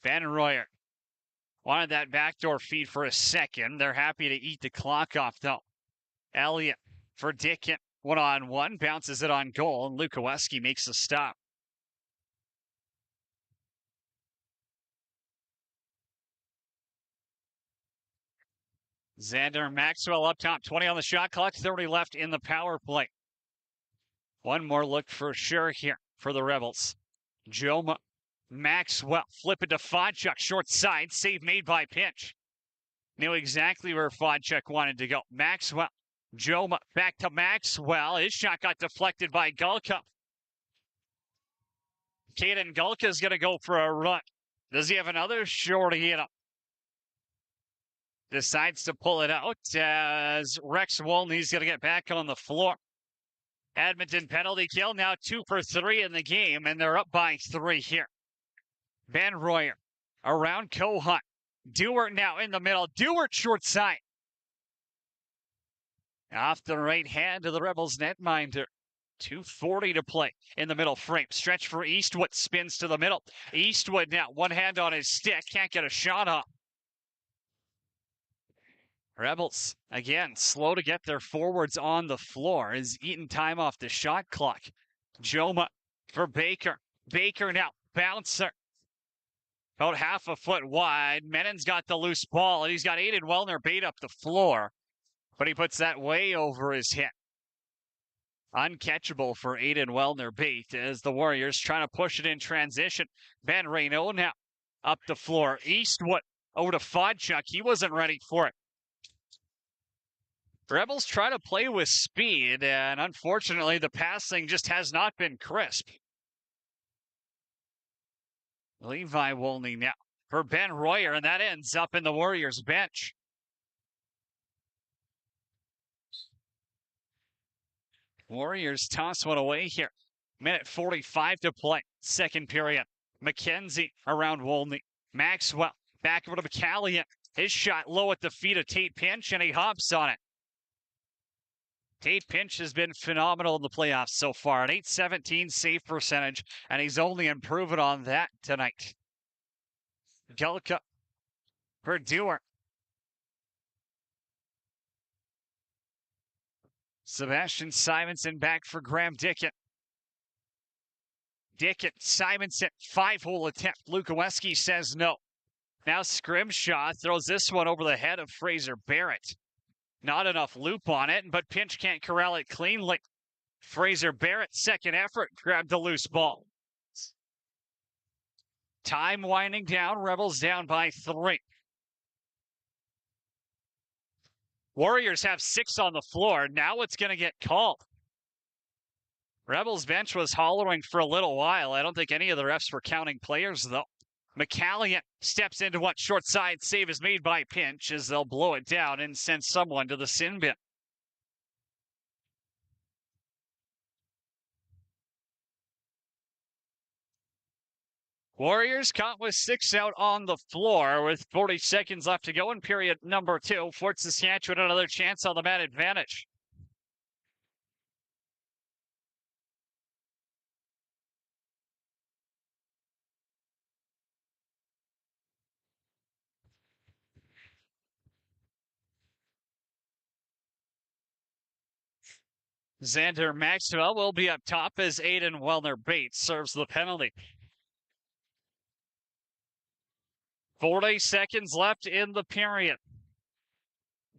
Van Royer wanted that backdoor feed for a second. They're happy to eat the clock off, though. Elliott for Dickin. 1-on-1. Bounces it on goal, and Lukoweski makes the stop. Xander Maxwell up top, 20 on the shot clock, 30 left in the power play. One more look for sure here for the Rebels. Joma, Maxwell, flip it to Fodchuk, short side, save made by Pinch. Knew exactly where Fodchuk wanted to go. Maxwell, Joma, back to Maxwell. His shot got deflected by Gulka. Caden Gulka's going to go for a run. Does he have another shorty in him? Decides to pull it out as Rex Wolny's going to get back on the floor. Edmonton penalty kill, now 2 for 3 in the game, and they're up by 3 here. Van Royer around Cohunt. Dewart now in the middle. Dewart short side. Off the right hand of the Rebels netminder. 2:40 to play in the middle frame. Stretch for Eastwood, spins to the middle. Eastwood now, one hand on his stick, can't get a shot off. Rebels, again, slow to get their forwards on the floor, is eating time off the shot clock. Joma for Baker. Baker now, bouncer. About half a foot wide. Menon's got the loose ball, and he's got Aiden Wellner bait up the floor, but he puts that way over his head. Uncatchable for Aiden Wellner bait as the Warriors trying to push it in transition. Ben Reynaud now up the floor. Eastwood over to Fodchuk. He wasn't ready for it. Rebels try to play with speed, and unfortunately, the passing just has not been crisp. Levi Wolny now for Ben Royer, and that ends up in the Warriors' bench. Warriors toss one away here. Minute 45 to play. Second period. McKenzie around Wolny. Maxwell back over to McCallion. His shot low at the feet of Tate Pinch, and he hops on it. Tate Pinch has been phenomenal in the playoffs so far, an .817 save percentage, and he's only improving on that tonight. Gelka for Dewar. Sebastian Simonson back for Graham Dickett. Dickett, Simonson, 5-hole attempt. Lukoweski says no. Now Scrimshaw throws this one over the head of Fraser Barrett. Not enough loop on it, but Pinch can't corral it cleanly. Fraser Barrett, second effort, grabbed the loose ball. Time winding down, Rebels down by 3. Warriors have 6 on the floor. Now it's going to get called. Rebels bench was hollering for a little while. I don't think any of the refs were counting players, though. McCallion steps into what short side save is made by Pinch as they'll blow it down and send someone to the sin bin. Warriors caught with 6 out on the floor with 40 seconds left to go in period number 2. Fort Saskatchewan another chance on the man advantage. Xander Maxwell will be up top as Aiden Wellner-Bates serves the penalty. 40 seconds left in the period.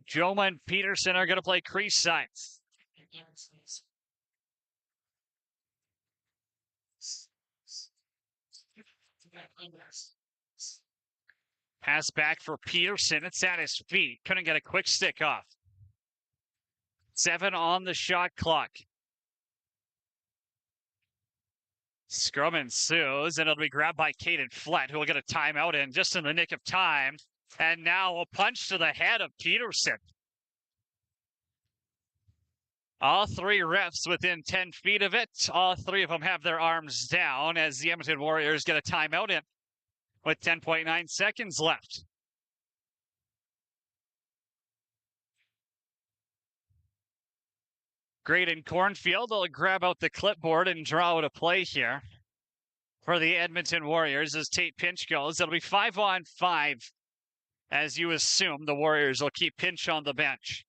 Joma and Peterson are going to play crease sides. Pass back for Peterson. It's at his feet. Couldn't get a quick stick off. 7 on the shot clock. Scrum ensues, and it'll be grabbed by Caden Flett, who will get a timeout in just in the nick of time. And now a punch to the head of Peterson. All 3 refs within 10 feet of it. All 3 of them have their arms down as the Edmonton Warriors get a timeout in with 10.9 seconds left. Graydon Cornfield will grab out the clipboard and draw out a play here for the Edmonton Warriors as Tate Pinch goes. It'll be 5-on-5. As you assume, the Warriors will keep Pinch on the bench.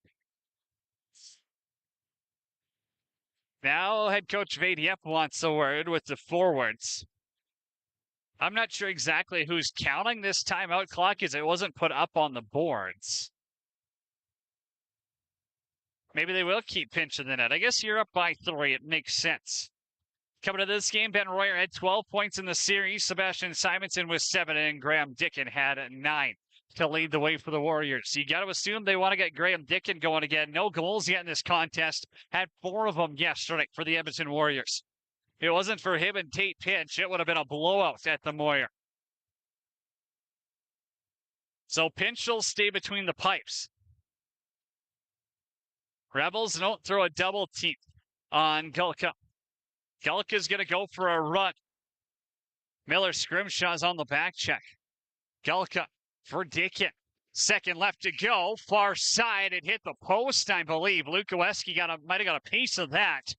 Now head coach Vadiep wants a word with the forwards. I'm not sure exactly who's counting this timeout clock as it wasn't put up on the boards. Maybe they will keep Pinch in the net. I guess you're up by 3. It makes sense. Coming to this game, Ben Royer had 12 points in the series. Sebastian Simonson was 7, and Graham Dickon had 9 to lead the way for the Warriors. You got to assume they want to get Graham Dickon going again. No goals yet in this contest. Had 4 of them yesterday for the Edmonton Warriors. If it wasn't for him and Tate Pinch, it would have been a blowout at the Moyer. So Pinch will stay between the pipes. Rebels don't throw a double team on Gulka. Gulka's going to go for a run. Miller Scrimshaw's on the back check. Gulka for Dickett. Second left to go. Far side. It hit the post, I believe. Lukoweski might have got a piece of that.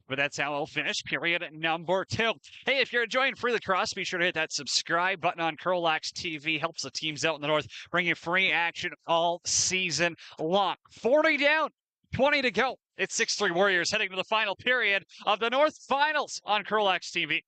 But that's how we'll finish period number 2. Hey, if you're enjoying Free Lacrosse, be sure to hit that subscribe button on CROW LAX TV. Helps the teams out in the north bring you free action all season long. 40 down. 20 to go. It's 6-3 Warriors heading to the final period of the North Finals on CROW LAX TV.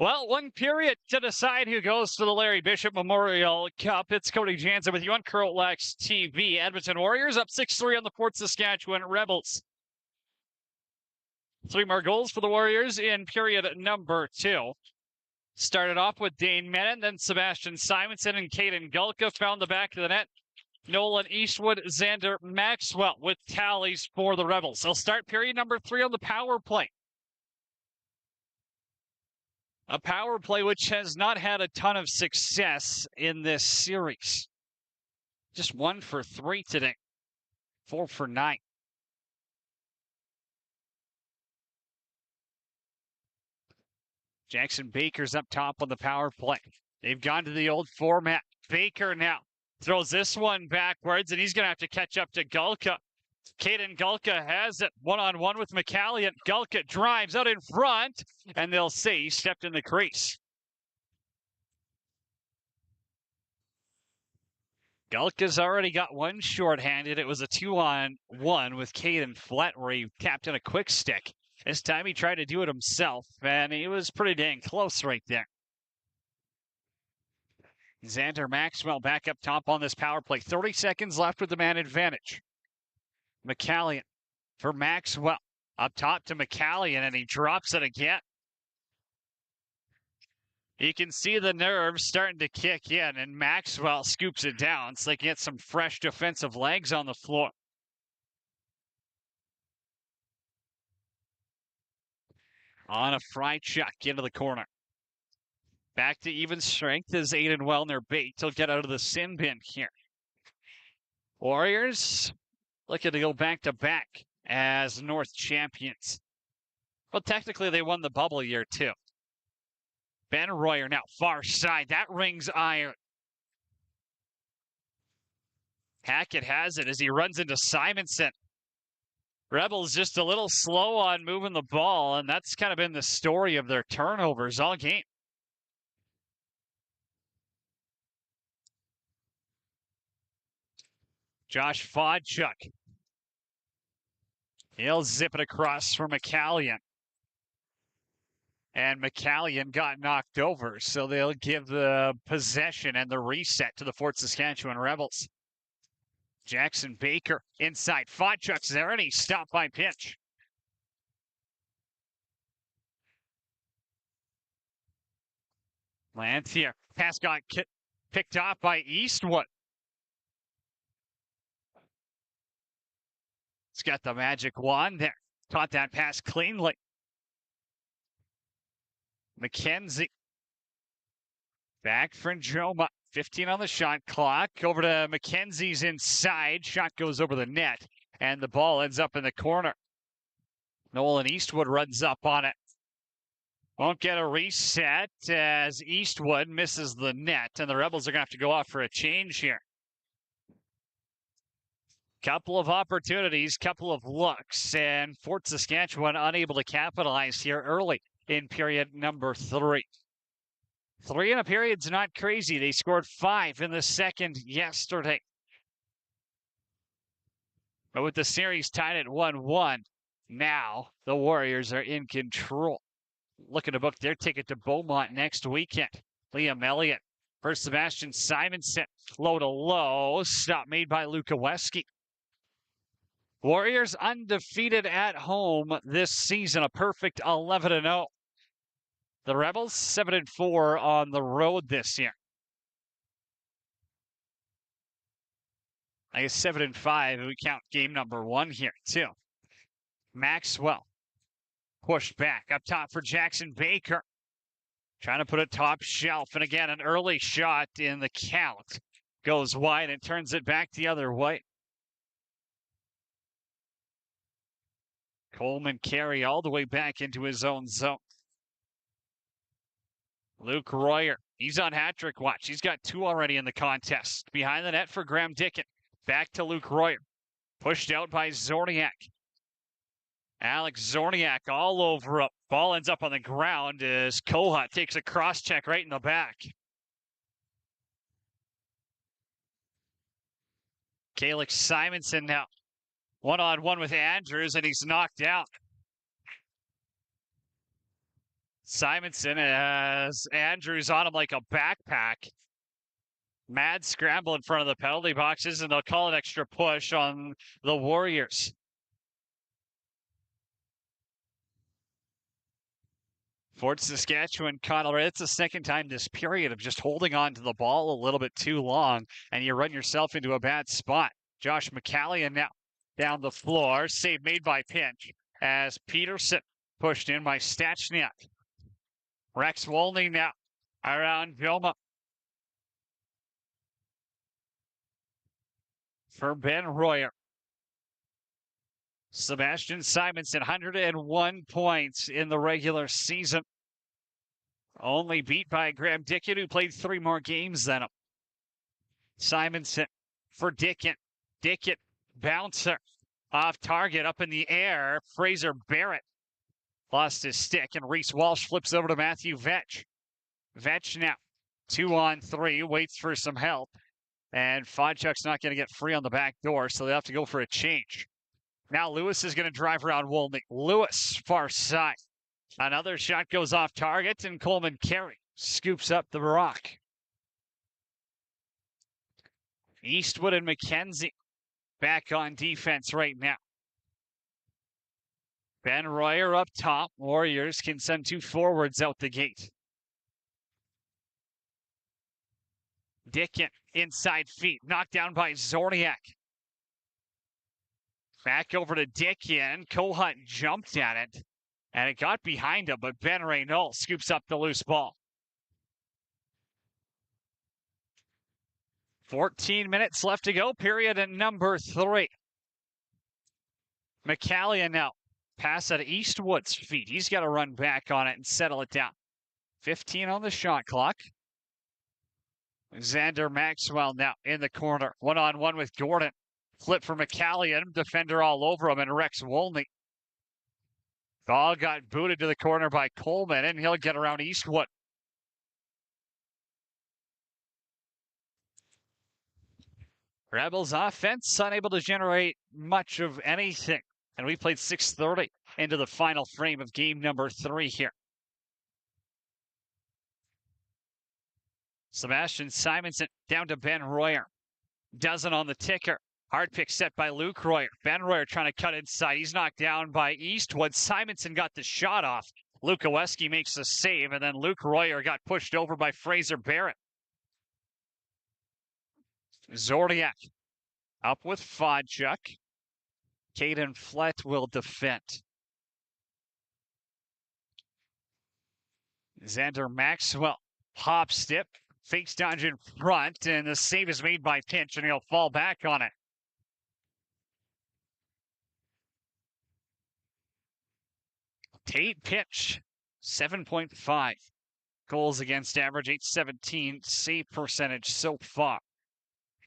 Well, one period to decide who goes to the Larry Bishop Memorial Cup. It's Cody Jansen with you on CROW LAX TV. Edmonton Warriors up 6-3 on the Fort Saskatchewan Rebels. 3 more goals for the Warriors in period number 2. Started off with Dane Menon, then Sebastian Simonson and Caden Gulka found the back of the net. Nolan Eastwood, Xander Maxwell with tallies for the Rebels. They'll start period number 3 on the power play. A power play which has not had a ton of success in this series. Just 1 for 3 today. 4 for 9. Jackson Baker's up top on the power play. They've gone to the old format. Baker now throws this one backwards, and he's going to have to catch up to Gulka. Caden Gulka has it one-on-one with McCallion. Gulka drives out in front, and they'll say he stepped in the crease. Gulka's already got one shorthanded. It was a 2-on-1 with Caden Flett where he tapped in a quick stick. This time he tried to do it himself, and he was pretty dang close right there. Xander Maxwell back up top on this power play. 30 seconds left with the man advantage. McCallion for Maxwell. Up top to McCallion, and he drops it again. You can see the nerves starting to kick in, and Maxwell scoops it down so they can get some fresh defensive legs on the floor. On a fry chuck into the corner. Back to even strength is Aiden Wellner Bates. He'll get out of the sin bin here. Warriors looking to go back-to-back as North champions. Well, technically they won the bubble year too. Ben Royer now far side. That rings iron. Hackett has it as he runs into Simonson. Rebels just a little slow on moving the ball, and that's kind of been the story of their turnovers all game. Josh Fodchuk. He'll zip it across for McCallion. And McCallion got knocked over, so they'll give the possession and the reset to the Fort Saskatchewan Rebels. Jackson Baker inside. Fodchuk's there, and he's stopped by pitch. Lanthier. Pass got picked off by Eastwood. He's got the magic wand there. Caught that pass cleanly. McKenzie. Back for Joma. 15 on the shot clock. Over to McKenzie's inside. Shot goes over the net, and the ball ends up in the corner. Nolan Eastwood runs up on it. Won't get a reset as Eastwood misses the net, and the Rebels are going to have to go off for a change here. Couple of opportunities, couple of looks, and Fort Saskatchewan unable to capitalize here early in period number 3. 3 in a period's not crazy. They scored 5 in the second yesterday. But with the series tied at 1-1, now the Warriors are in control. Looking to book their ticket to Beaumont next weekend. Liam Elliott for Sebastian Simonson. Low to low. Stop made by Luka Weski. Warriors undefeated at home this season. A perfect 11-0. The Rebels 7-4 on the road this year. I guess 7-5 if we count game number 1 here too. Maxwell pushed back up top for Jackson Baker. Trying to put it top shelf, and again an early shot in the count. Goes wide and turns it back the other way. Coleman carry all the way back into his own zone. Luke Royer, he's on hat-trick watch. He's got 2 already in the contest. Behind the net for Graham Dickin. Back to Luke Royer. Pushed out by Zorniak. Alex Zorniak all over up. Ball ends up on the ground as Kohut takes a cross-check right in the back. Calix Simonson now. One-on-one with Andrews, and he's knocked out. Simonson has Andrews on him like a backpack. Mad scramble in front of the penalty boxes, and they'll call an extra push on the Warriors. Fort Saskatchewan caught already. It's the second time this period of just holding on to the ball a little bit too long, and you run yourself into a bad spot. Josh McCallion now down the floor. Save made by Pinch as Peterson pushed in by Stachniak. Rex Wolney now around Vilma. For Ben Royer. Sebastian Simonson, 101 points in the regular season. Only beat by Graham Dickett, who played 3 more games than him. Simonson for Dickett. Dickett, bouncer. Off target, up in the air. Fraser Barrett lost his stick, and Reese Walsh flips over to Matthew Vetch. Vetch now, 2-on-3, waits for some help. And Fodchuk's not going to get free on the back door, so they have to go for a change. Now Lewis is going to drive around Wolney. Lewis, far side. Another shot goes off target, and Coleman Carey scoops up the rock. Eastwood and McKenzie back on defense right now. Ben Royer up top. Warriors can send 2 forwards out the gate. Dickin, inside feet, knocked down by Zorniak. Back over to Dickin. Kohut jumped at it, and it got behind him, but Ben Reynolds scoops up the loose ball. 14 minutes left to go, period at number 3. McCallion now. Pass at Eastwood's feet. He's got to run back on it and settle it down. 15 on the shot clock. Xander Maxwell now in the corner. 1-on-1 with Gordon. Flip for McCallion. Defender all over him, and Rex Wolney. Ball got booted to the corner by Coleman, and he'll get around Eastwood. Rebels offense unable to generate much of anything. And we played 6:30 into the final frame of game number 3 here. Sebastian Simonson down to Ben Royer. Dozen on the ticker. Hard pick set by Luke Royer. Ben Royer trying to cut inside. He's knocked down by Eastwood. Simonson got the shot off. Luke Oweski makes the save, and then Luke Royer got pushed over by Fraser Barrett. Zordiak up with Fodchuk. Caden Flett will defend. Xander Maxwell, hop step, fakes dodge in front, and the save is made by Pinch, and he'll fall back on it. Tate Pinch, 7.5 goals against average, 817 save percentage so far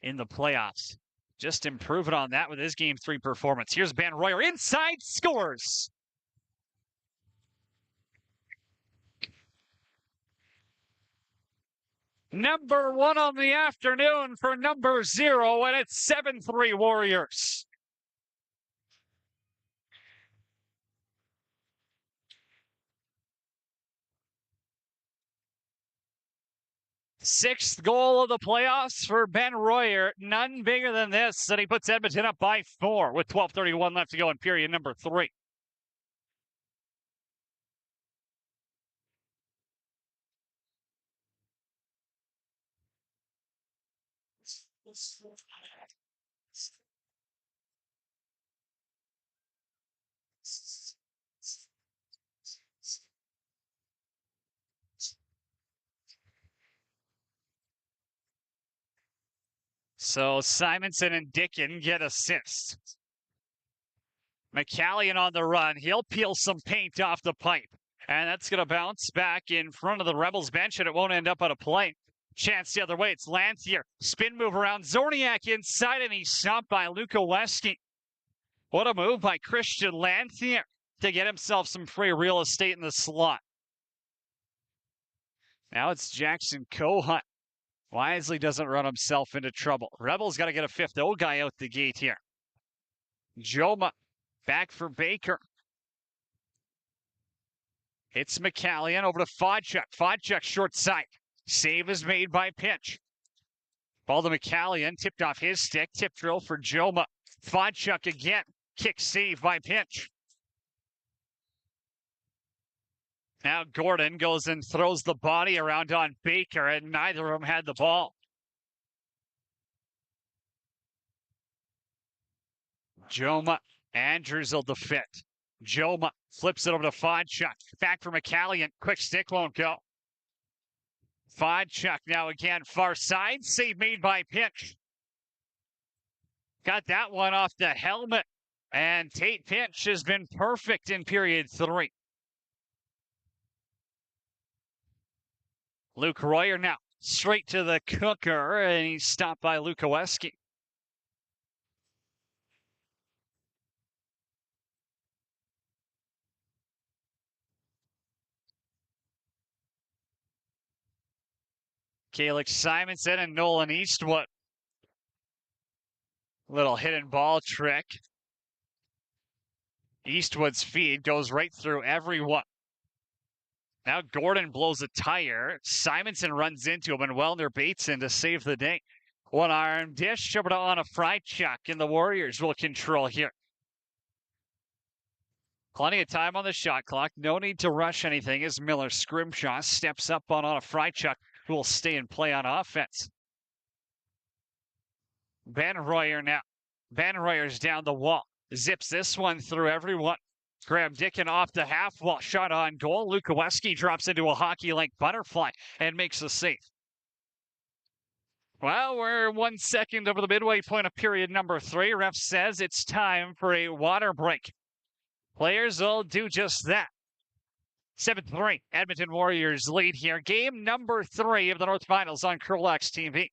in the playoffs. Just improving on that with his Game 3 performance. Here's Ben Royer inside, scores! Number 1 on the afternoon for number 0, and it's 7-3 Warriors. Sixth goal of the playoffs for Ben Royer. None bigger than this, and he puts Edmonton up by 4 with 12:31 left to go in period number 3. So Simonson and Dickin get assists. McCallion on the run. He'll peel some paint off the pipe. And that's going to bounce back in front of the Rebels bench, and it won't end up on a play. Chance the other way. It's Lanthier. Spin move around. Zorniak inside, and he's stopped by Luka Wesky. What a move by Christian Lanthier to get himself some free real estate in the slot. Now it's Jackson Kohut. Wisely doesn't run himself into trouble. Rebels got to get a 5th O guy out the gate here. Joma back for Baker. It's McCallion over to Fodchuk. Fodchuk short side. Save is made by Pinch. Ball to McCallion, tipped off his stick. Tip drill for Joma. Fodchuk again. Kick save by Pinch. Now Gordon goes and throws the body around on Baker, and neither of them had the ball. Joma. Andrews will defend. Joma flips it over to Fodchuk. Back for McCallion. Quick stick won't go. Fodchuk now again, far side. Save made by Pinch. Got that one off the helmet. And Tate Pinch has been perfect in period 3. Luke Royer now straight to the cooker, and he's stopped by Lukoweski. Calix Simonson and Nolan Eastwood. Little hidden ball trick. Eastwood's feed goes right through everyone. Now Gordon blows a tire. Simonson runs into him, and Wellner baits in to save the day. One arm dish over to on a fry chuck, and the Warriors will control here. Plenty of time on the shot clock. No need to rush anything as Miller Scrimshaw steps up on a fry chuck, who will stay in play on offense. Ben Royer now. Ben Royer's down the wall. Zips this one through everyone. Graham Dickin off the half wall. Shot on goal. Lukoweski drops into a hockey-like butterfly and makes the save. Well, we're 1 second over the midway point of period number 3. Ref says it's time for a water break. Players will do just that. 7-3, Edmonton Warriors lead here. Game number 3 of the North Finals on CROW LAX TV.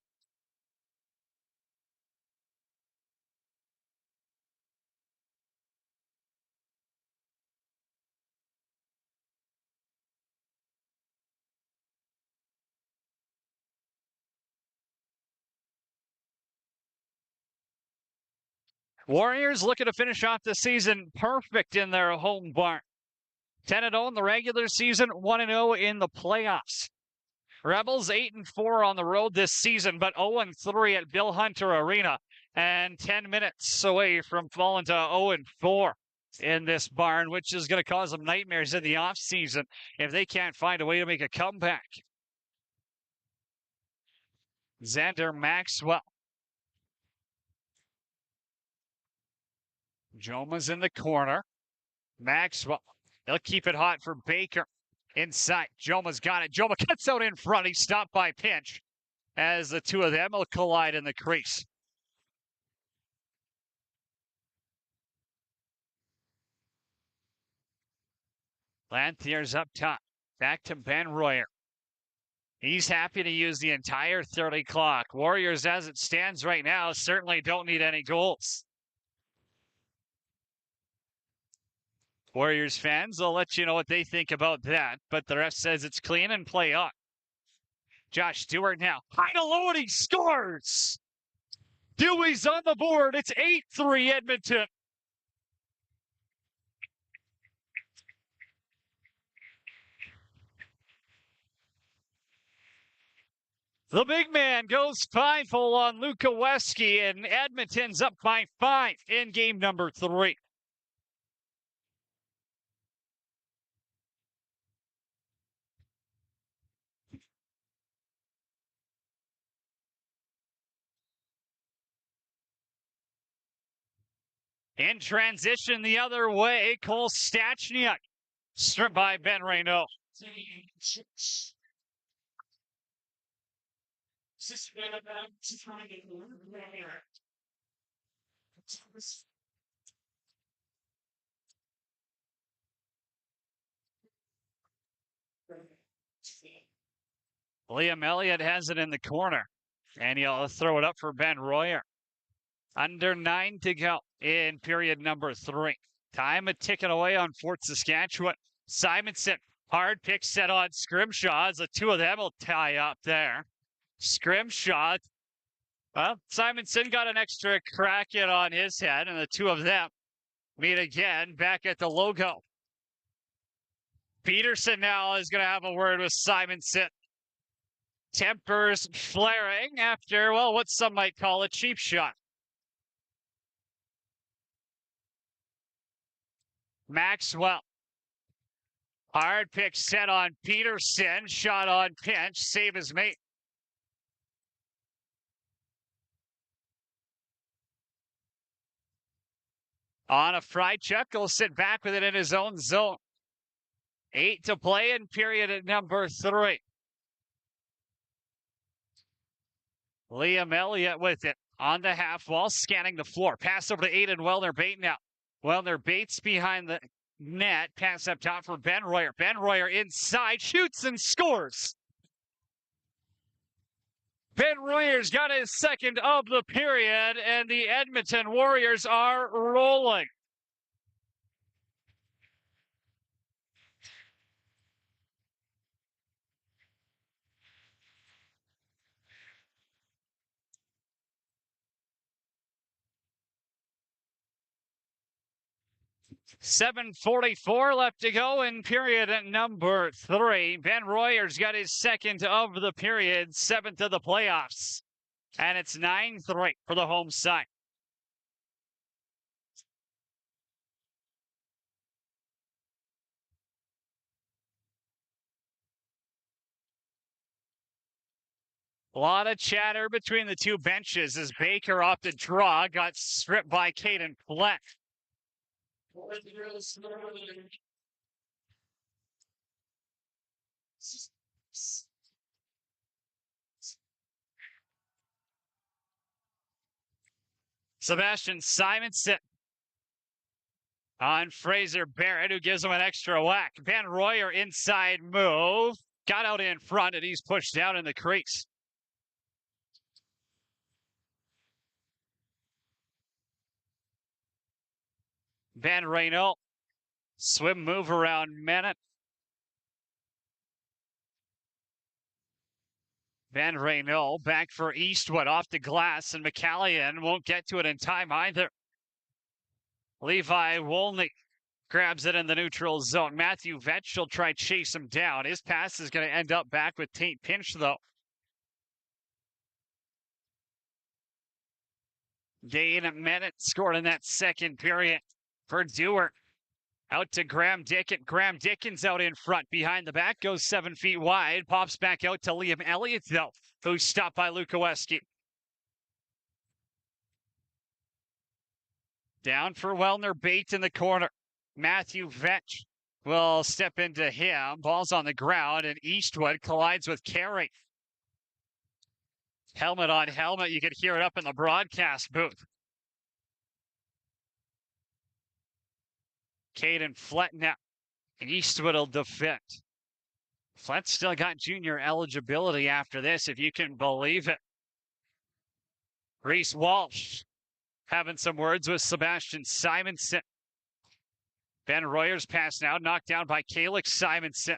Warriors looking to finish off the season perfect in their home barn. 10-0 in the regular season, 1-0 in the playoffs. Rebels 8-4 on the road this season, but 0-3 at Bill Hunter Arena, and 10 minutes away from falling to 0-4 in this barn, which is going to cause them nightmares in the offseason if they can't find a way to make a comeback. Xander Maxwell. Joma's in the corner. Maxwell. They'll keep it hot for Baker. Inside. Joma's got it. Joma cuts out in front. He's stopped by Pinch as the two of them will collide in the crease. Lanthier's up top. Back to Ben Royer. He's happy to use the entire 30 clock. Warriors, as it stands right now, certainly don't need any goals. Warriors fans, I'll let you know what they think about that, but the ref says it's clean and play on. Josh Stewart now. High to low, and he scores! Dewey's on the board. It's 8-3 Edmonton. The big man goes 5-0 on Lukoweski, and Edmonton's up by 5 in game number 3. In transition the other way, Cole Stachniak. Stripped by Ben Reynaud. Liam Elliott has it in the corner, and he'll throw it up for Ben Royer. Under 9 to go in period number 3. Time a ticking away on Fort Saskatchewan. Simonson, hard pick set on Scrimshaw as the two of them will tie up there. Scrimshaw, well, Simonson got an extra crack in on his head, and the two of them meet again back at the logo. Peterson now is going to have a word with Simonson. Tempers flaring after, well, what some might call a cheap shot. Maxwell. Hard pick set on Peterson. Shot on pinch. Save his mate. On a fry check, he'll sit back with it in his own zone. 8 to play in period at number 3. Liam Elliott with it on the half wall, scanning the floor. Pass over to Aiden Wellner-Bate now. Wellner-Bates behind the net. Pass up top for Ben Royer. Ben Royer inside, shoots and scores. Ben Royer's got his second of the period, and the Edmonton Warriors are rolling. .744 left to go in period at number 3. Ben Royer's got his second of the period, 7th of the playoffs. And it's 9-3 for the home side. A lot of chatter between the two benches as Baker off the draw got stripped by Caden Fleck. Sebastian Simonson on Fraser Barrett, who gives him an extra whack. Ben Royer inside move. Got out in front, and he's pushed down in the crease. Ben Reynaud. Swim move around Minute. Ben Reynaud back for Eastwood off the glass, and McCallion won't get to it in time either. Levi Wolny grabs it in the neutral zone. Matthew Vetch will try chase him down. His pass is going to end up back with Tate Pinch, though. Gain a minute scored in that second period for Dewar. Out to Graham Dickens. Graham Dickens out in front. Behind the back. Goes 7 feet wide. Pops back out to Liam Elliott, though, who's stopped by Lukoweski. Down for Wellner-Bate in the corner. Matthew Vetch will step into him. Ball's on the ground, and Eastwood collides with Carey. Helmet on helmet. You could hear it up in the broadcast booth. Caden Flett now. Eastwood will defend. Flett still got junior eligibility after this, if you can believe it. Reese Walsh having some words with Sebastian Simonson. Ben Royer's pass now, knocked down by Calix Simonson.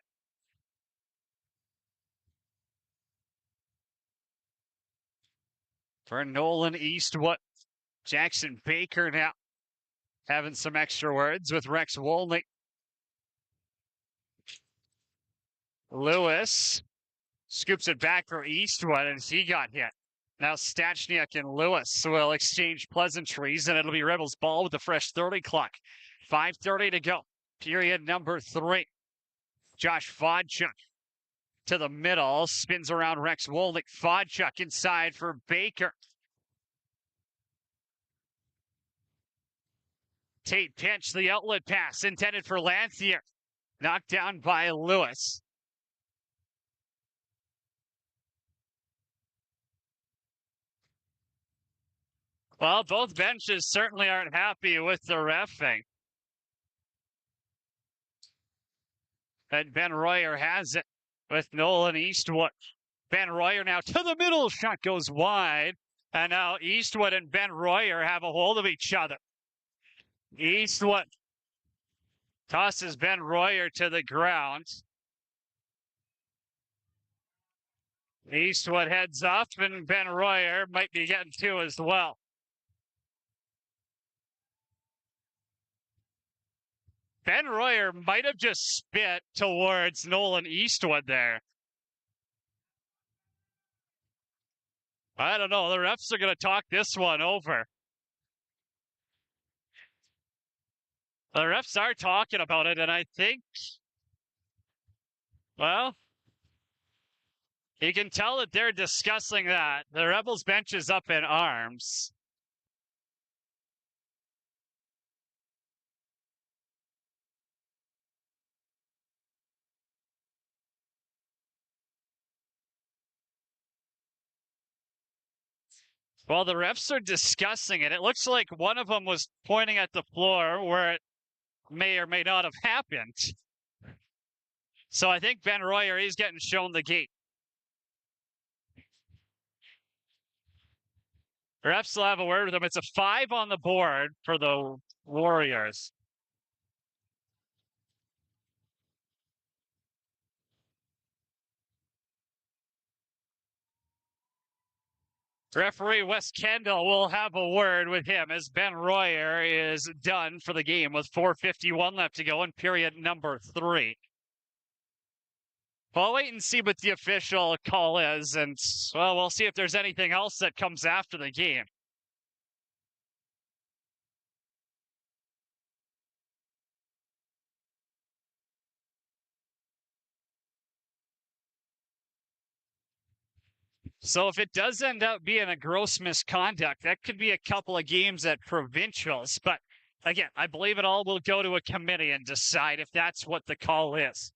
For Nolan Eastwood. Jackson Baker now having some extra words with Rex Wolny. Lewis scoops it back for Eastwood, and he got hit. Now Stachniak and Lewis will exchange pleasantries, and it'll be Rebels ball with a fresh 30 clock. 5:30 to go. Period number 3. Josh Fodchuk to the middle. Spins around Rex Wolnick. Fodchuk inside for Baker. Tate Pinch, the outlet pass intended for Lanthier. Knocked down by Lewis. Well, both benches certainly aren't happy with the reffing. And Ben Royer has it with Nolan Eastwood. Ben Royer now to the middle. Shot goes wide. And now Eastwood and Ben Royer have a hold of each other. Eastwood tosses Ben Royer to the ground. Eastwood heads up, and Ben Royer might be getting two as well. Ben Royer might have just spit towards Nolan Eastwood there. I don't know. The refs are going to talk this one over. The refs are talking about it, and I think, well, you can tell that they're discussing that. The Rebels bench is up in arms. While the refs are discussing it, it looks like one of them was pointing at the floor where it may or may not have happened. So I think Ben Royer is getting shown the gate. The refs will have a word with him. It's a 5 on the board for the Warriors. Referee Wes Kendall will have a word with him as Ben Royer is done for the game with 4:51 left to go in period number 3. Well, wait and see what the official call is, and, well, we'll see if there's anything else that comes after the game. So if it does end up being a gross misconduct, that could be a couple of games at provincials. But again, I believe it all will go to a committee and decide if that's what the call is.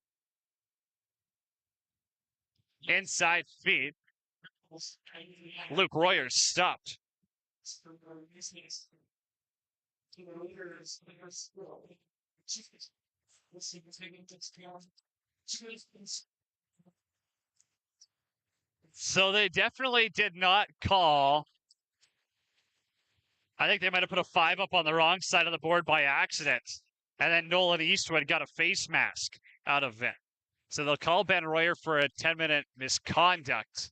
Inside feed. Luke Royer stopped. So they definitely did not call. I think they might have put a 5 up on the wrong side of the board by accident. And then Nolan Eastwood got a face mask out of it. So they'll call Ben Royer for a 10-minute misconduct.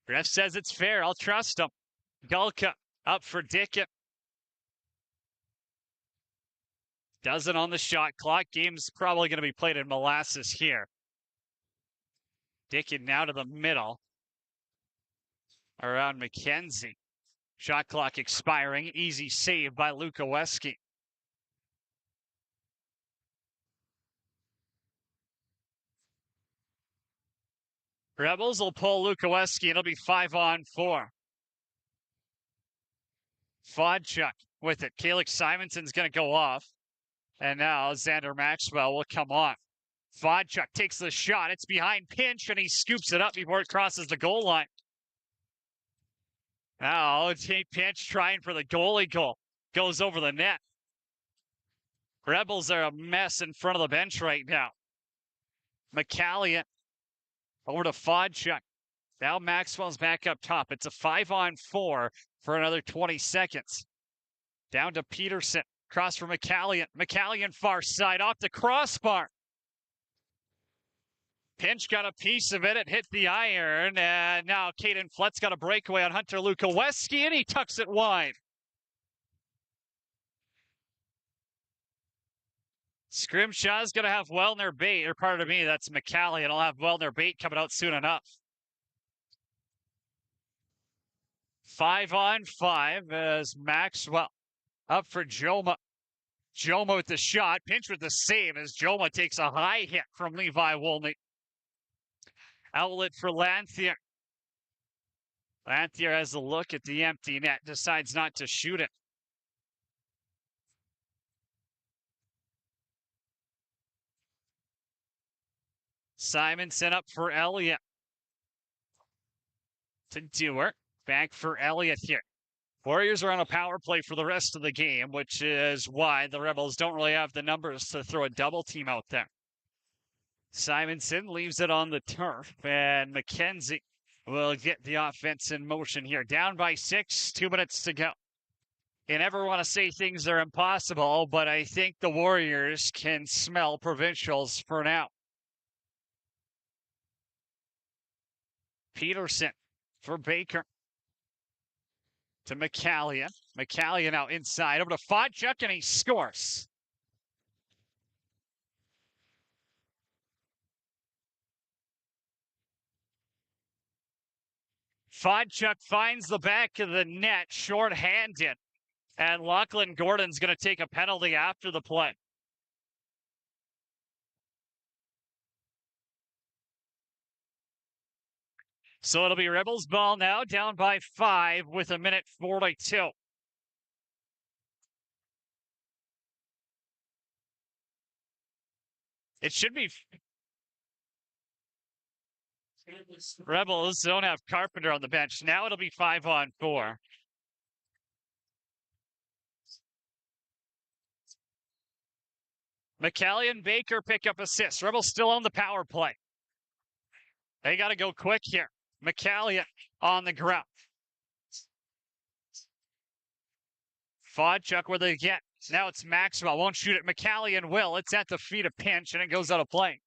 Ref says it's fair. I'll trust him. Gulka up for Dickett. Doesn't on the shot clock. Game's probably going to be played in molasses here. Dickett now to the middle. Around McKenzie. Shot clock expiring. Easy save by Lukoweski. Rebels will pull Lukoweski. It'll be 5-on-4. Fodchuk with it. Kalix Simonson's going to go off. And now Xander Maxwell will come on. Fodchuk takes the shot. It's behind Pinch, and he scoops it up before it crosses the goal line. Now, Pinch trying for the goalie goal. Goes over the net. Rebels are a mess in front of the bench right now. McCallion over to Fodchuk. Now Maxwell's back up top. It's a 5-on-4 for another 20 seconds. Down to Peterson. Cross for McCallion. McCallion far side off the crossbar. Pinch got a piece of it. It hit the iron. And now Caden Flett's got a breakaway on Hunter Lukoweski, and he tucks it wide. Scrimshaw's going to have Wellner bait, or pardon me, that's McCallion. I'll have Wellner bait coming out soon enough. 5-on-5 as Maxwell up for Joma. Joma with the shot. Pinch with the save as Joma takes a high hit from Levi Wolney. Outlet for Lanthier. Lanthier has a look at the empty net. Decides not to shoot it. Simonson up for Elliott. To Dewar. Back for Elliott here. Warriors are on a power play for the rest of the game, which is why the Rebels don't really have the numbers to throw a double team out there. Simonson leaves it on the turf, and McKenzie will get the offense in motion here. Down by 6, 2 minutes to go. You never want to say things are impossible, but I think the Warriors can smell provincials for now. Peterson for Baker. to McCallion. McCallion out inside over to Fodchuk, and he scores. Fodchuk finds the back of the net short-handed, and Lachlan Gordon's going to take a penalty after the play. So it'll be Rebels ball now, down by 5 with 1:42. It should be. Rebels don't have Carpenter on the bench. Now it'll be 5-on-4. McCallion, Baker pick up assists. Rebels still on the power play. They got to go quick here. McCallion on the ground. Fodchuk where they get. Now it's Maxwell. Won't shoot it. McCallion will. It's at the feet of Pinch, and it goes out of play.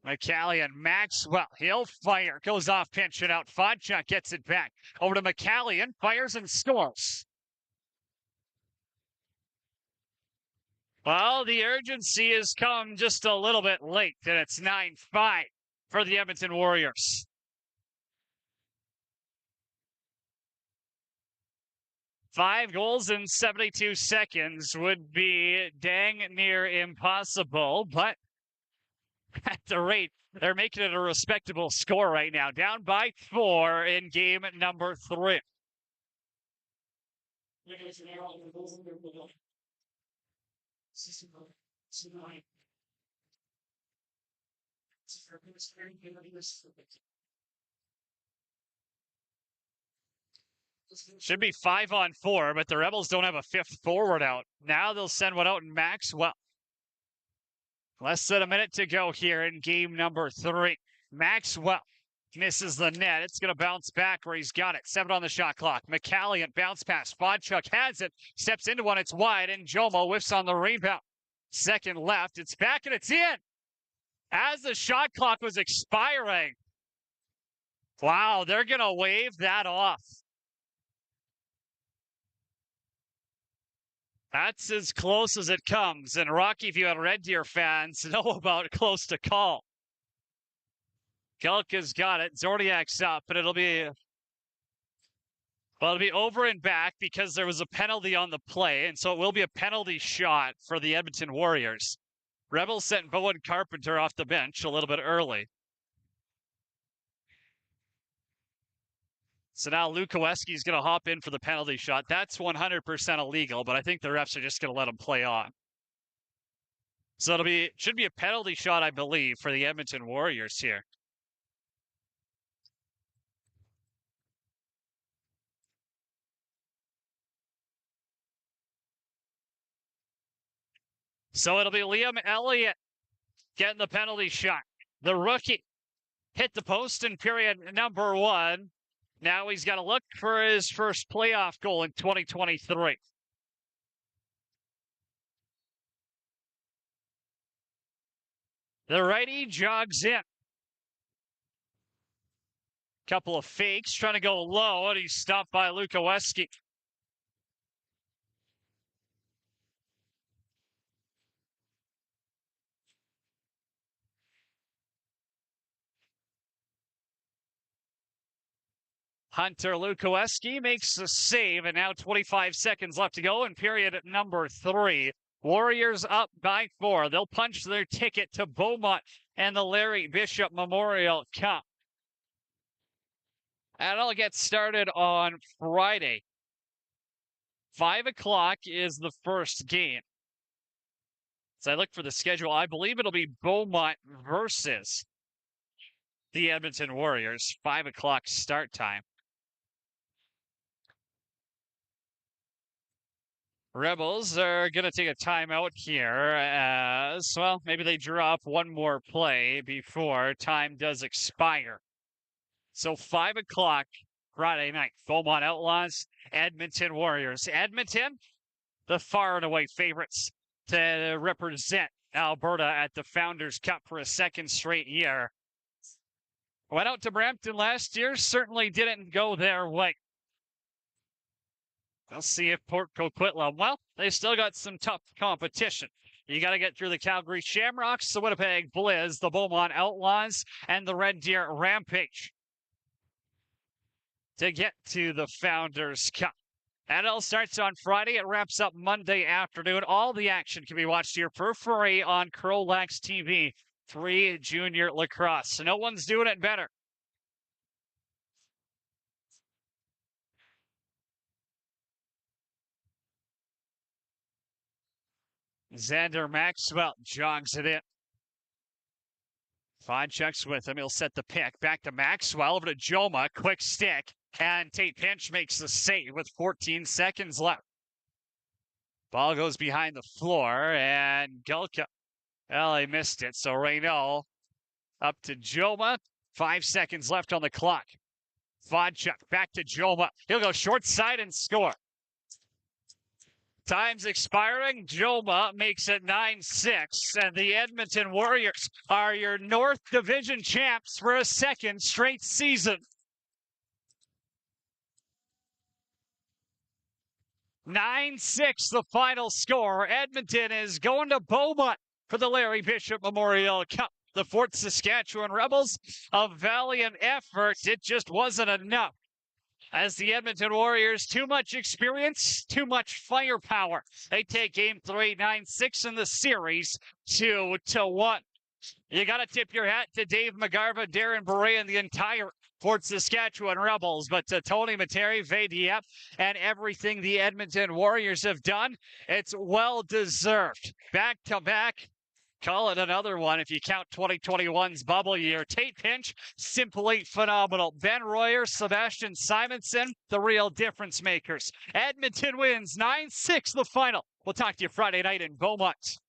McCallion, Maxwell, he'll fire. Goes off Pinch and out. Fodchuk gets it back. Over to McCallion. Fires and scores. Well, the urgency has come just a little bit late, and it's 9-5 for the Edmonton Warriors. Five goals in 72 seconds would be dang near impossible, but at the rate, they're making it a respectable score right now. Down by 4 in game number 3. Should be 5-on-4, but the Rebels don't have a fifth forward out. Now they'll send one out in Maxwell. Less than a minute to go here in game number 3. Maxwell misses the net. It's going to bounce back where he's got it. 7 on the shot clock. McCallion bounce pass. Fodchuk has it. Steps into one. It's wide. And Jomo whiffs on the rebound. Second left. It's back and it's in. As the shot clock was expiring. Wow, they're going to wave that off. That's as close as it comes. And Rocky View and Red Deer fans know about close to call. Kelka's got it. Zordiak's up, but it'll be over and back because there was a penalty on the play, and so it will be a penalty shot for the Edmonton Warriors. Rebels sent Bowen Carpenter off the bench a little bit early. So now Lukoweski's going to hop in for the penalty shot. That's 100% illegal, but I think the refs are just going to let him play on. So should be a penalty shot, I believe, for the Edmonton Warriors here. So it'll be Liam Elliott getting the penalty shot. The rookie hit the post in period number 1. Now he's got to look for his first playoff goal in 2023. The righty jogs in. Couple of fakes, trying to go low, and he's stopped by Lukoweski. Hunter Lukoweski makes the save, and now 25 seconds left to go in period number 3. Warriors up by 4. They'll punch their ticket to Beaumont and the Larry Bishop Memorial Cup. And it'll get started on Friday. 5 o'clock is the first game. As I look for the schedule, I believe it'll be Beaumont versus the Edmonton Warriors. 5 o'clock start time. Rebels are going to take a timeout here as, well, maybe they drop one more play before time does expire. So 5 o'clock Friday night, Beaumont Outlaws, Edmonton Warriors. Edmonton, the far and away favorites, to represent Alberta at the Founders Cup for a second straight year. Went out to Brampton last year, certainly didn't go their way. We'll see if Port Coquitlam, well, they still got some tough competition. You got to get through the Calgary Shamrocks, the Winnipeg Blizz, the Beaumont Outlaws, and the Red Deer Rampage to get to the Founders Cup. And it all starts on Friday. It wraps up Monday afternoon. All the action can be watched here for free on CROW LAX TV. 3 junior lacrosse. So no one's doing it better. Xander Maxwell jogs it in. Fine checks with him. He'll set the pick. Back to Maxwell. Over to Joma. Quick stick. And Tate Pinch makes the save with 14 seconds left. Ball goes behind the floor. And Gulka, well, he missed it. So Reynaud up to Joma. 5 seconds left on the clock. Vodchuk back to Joma. He'll go short side and score. Time's expiring. Joma makes it 9-6, and the Edmonton Warriors are your North Division champs for a second straight season. 9-6, the final score. Edmonton is going to Beaumont for the Larry Bishop Memorial Cup. The Fort Saskatchewan Rebels, a valiant effort. It just wasn't enough. As the Edmonton Warriors, too much experience, too much firepower. They take game 3, 9-6 in the series, 2-1. You got to tip your hat to Dave McGarva, Darren Beret, and the entire Fort Saskatchewan Rebels. But to Tony Materi, Vadiep, and everything the Edmonton Warriors have done, it's well-deserved. Back-to-back. Call it another one if you count 2021's bubble year. Tate Pinch, simply phenomenal. Ben Royer, Sebastian Simonson, the real difference makers. Edmonton wins 9-6 the final. We'll talk to you Friday night in Beaumont.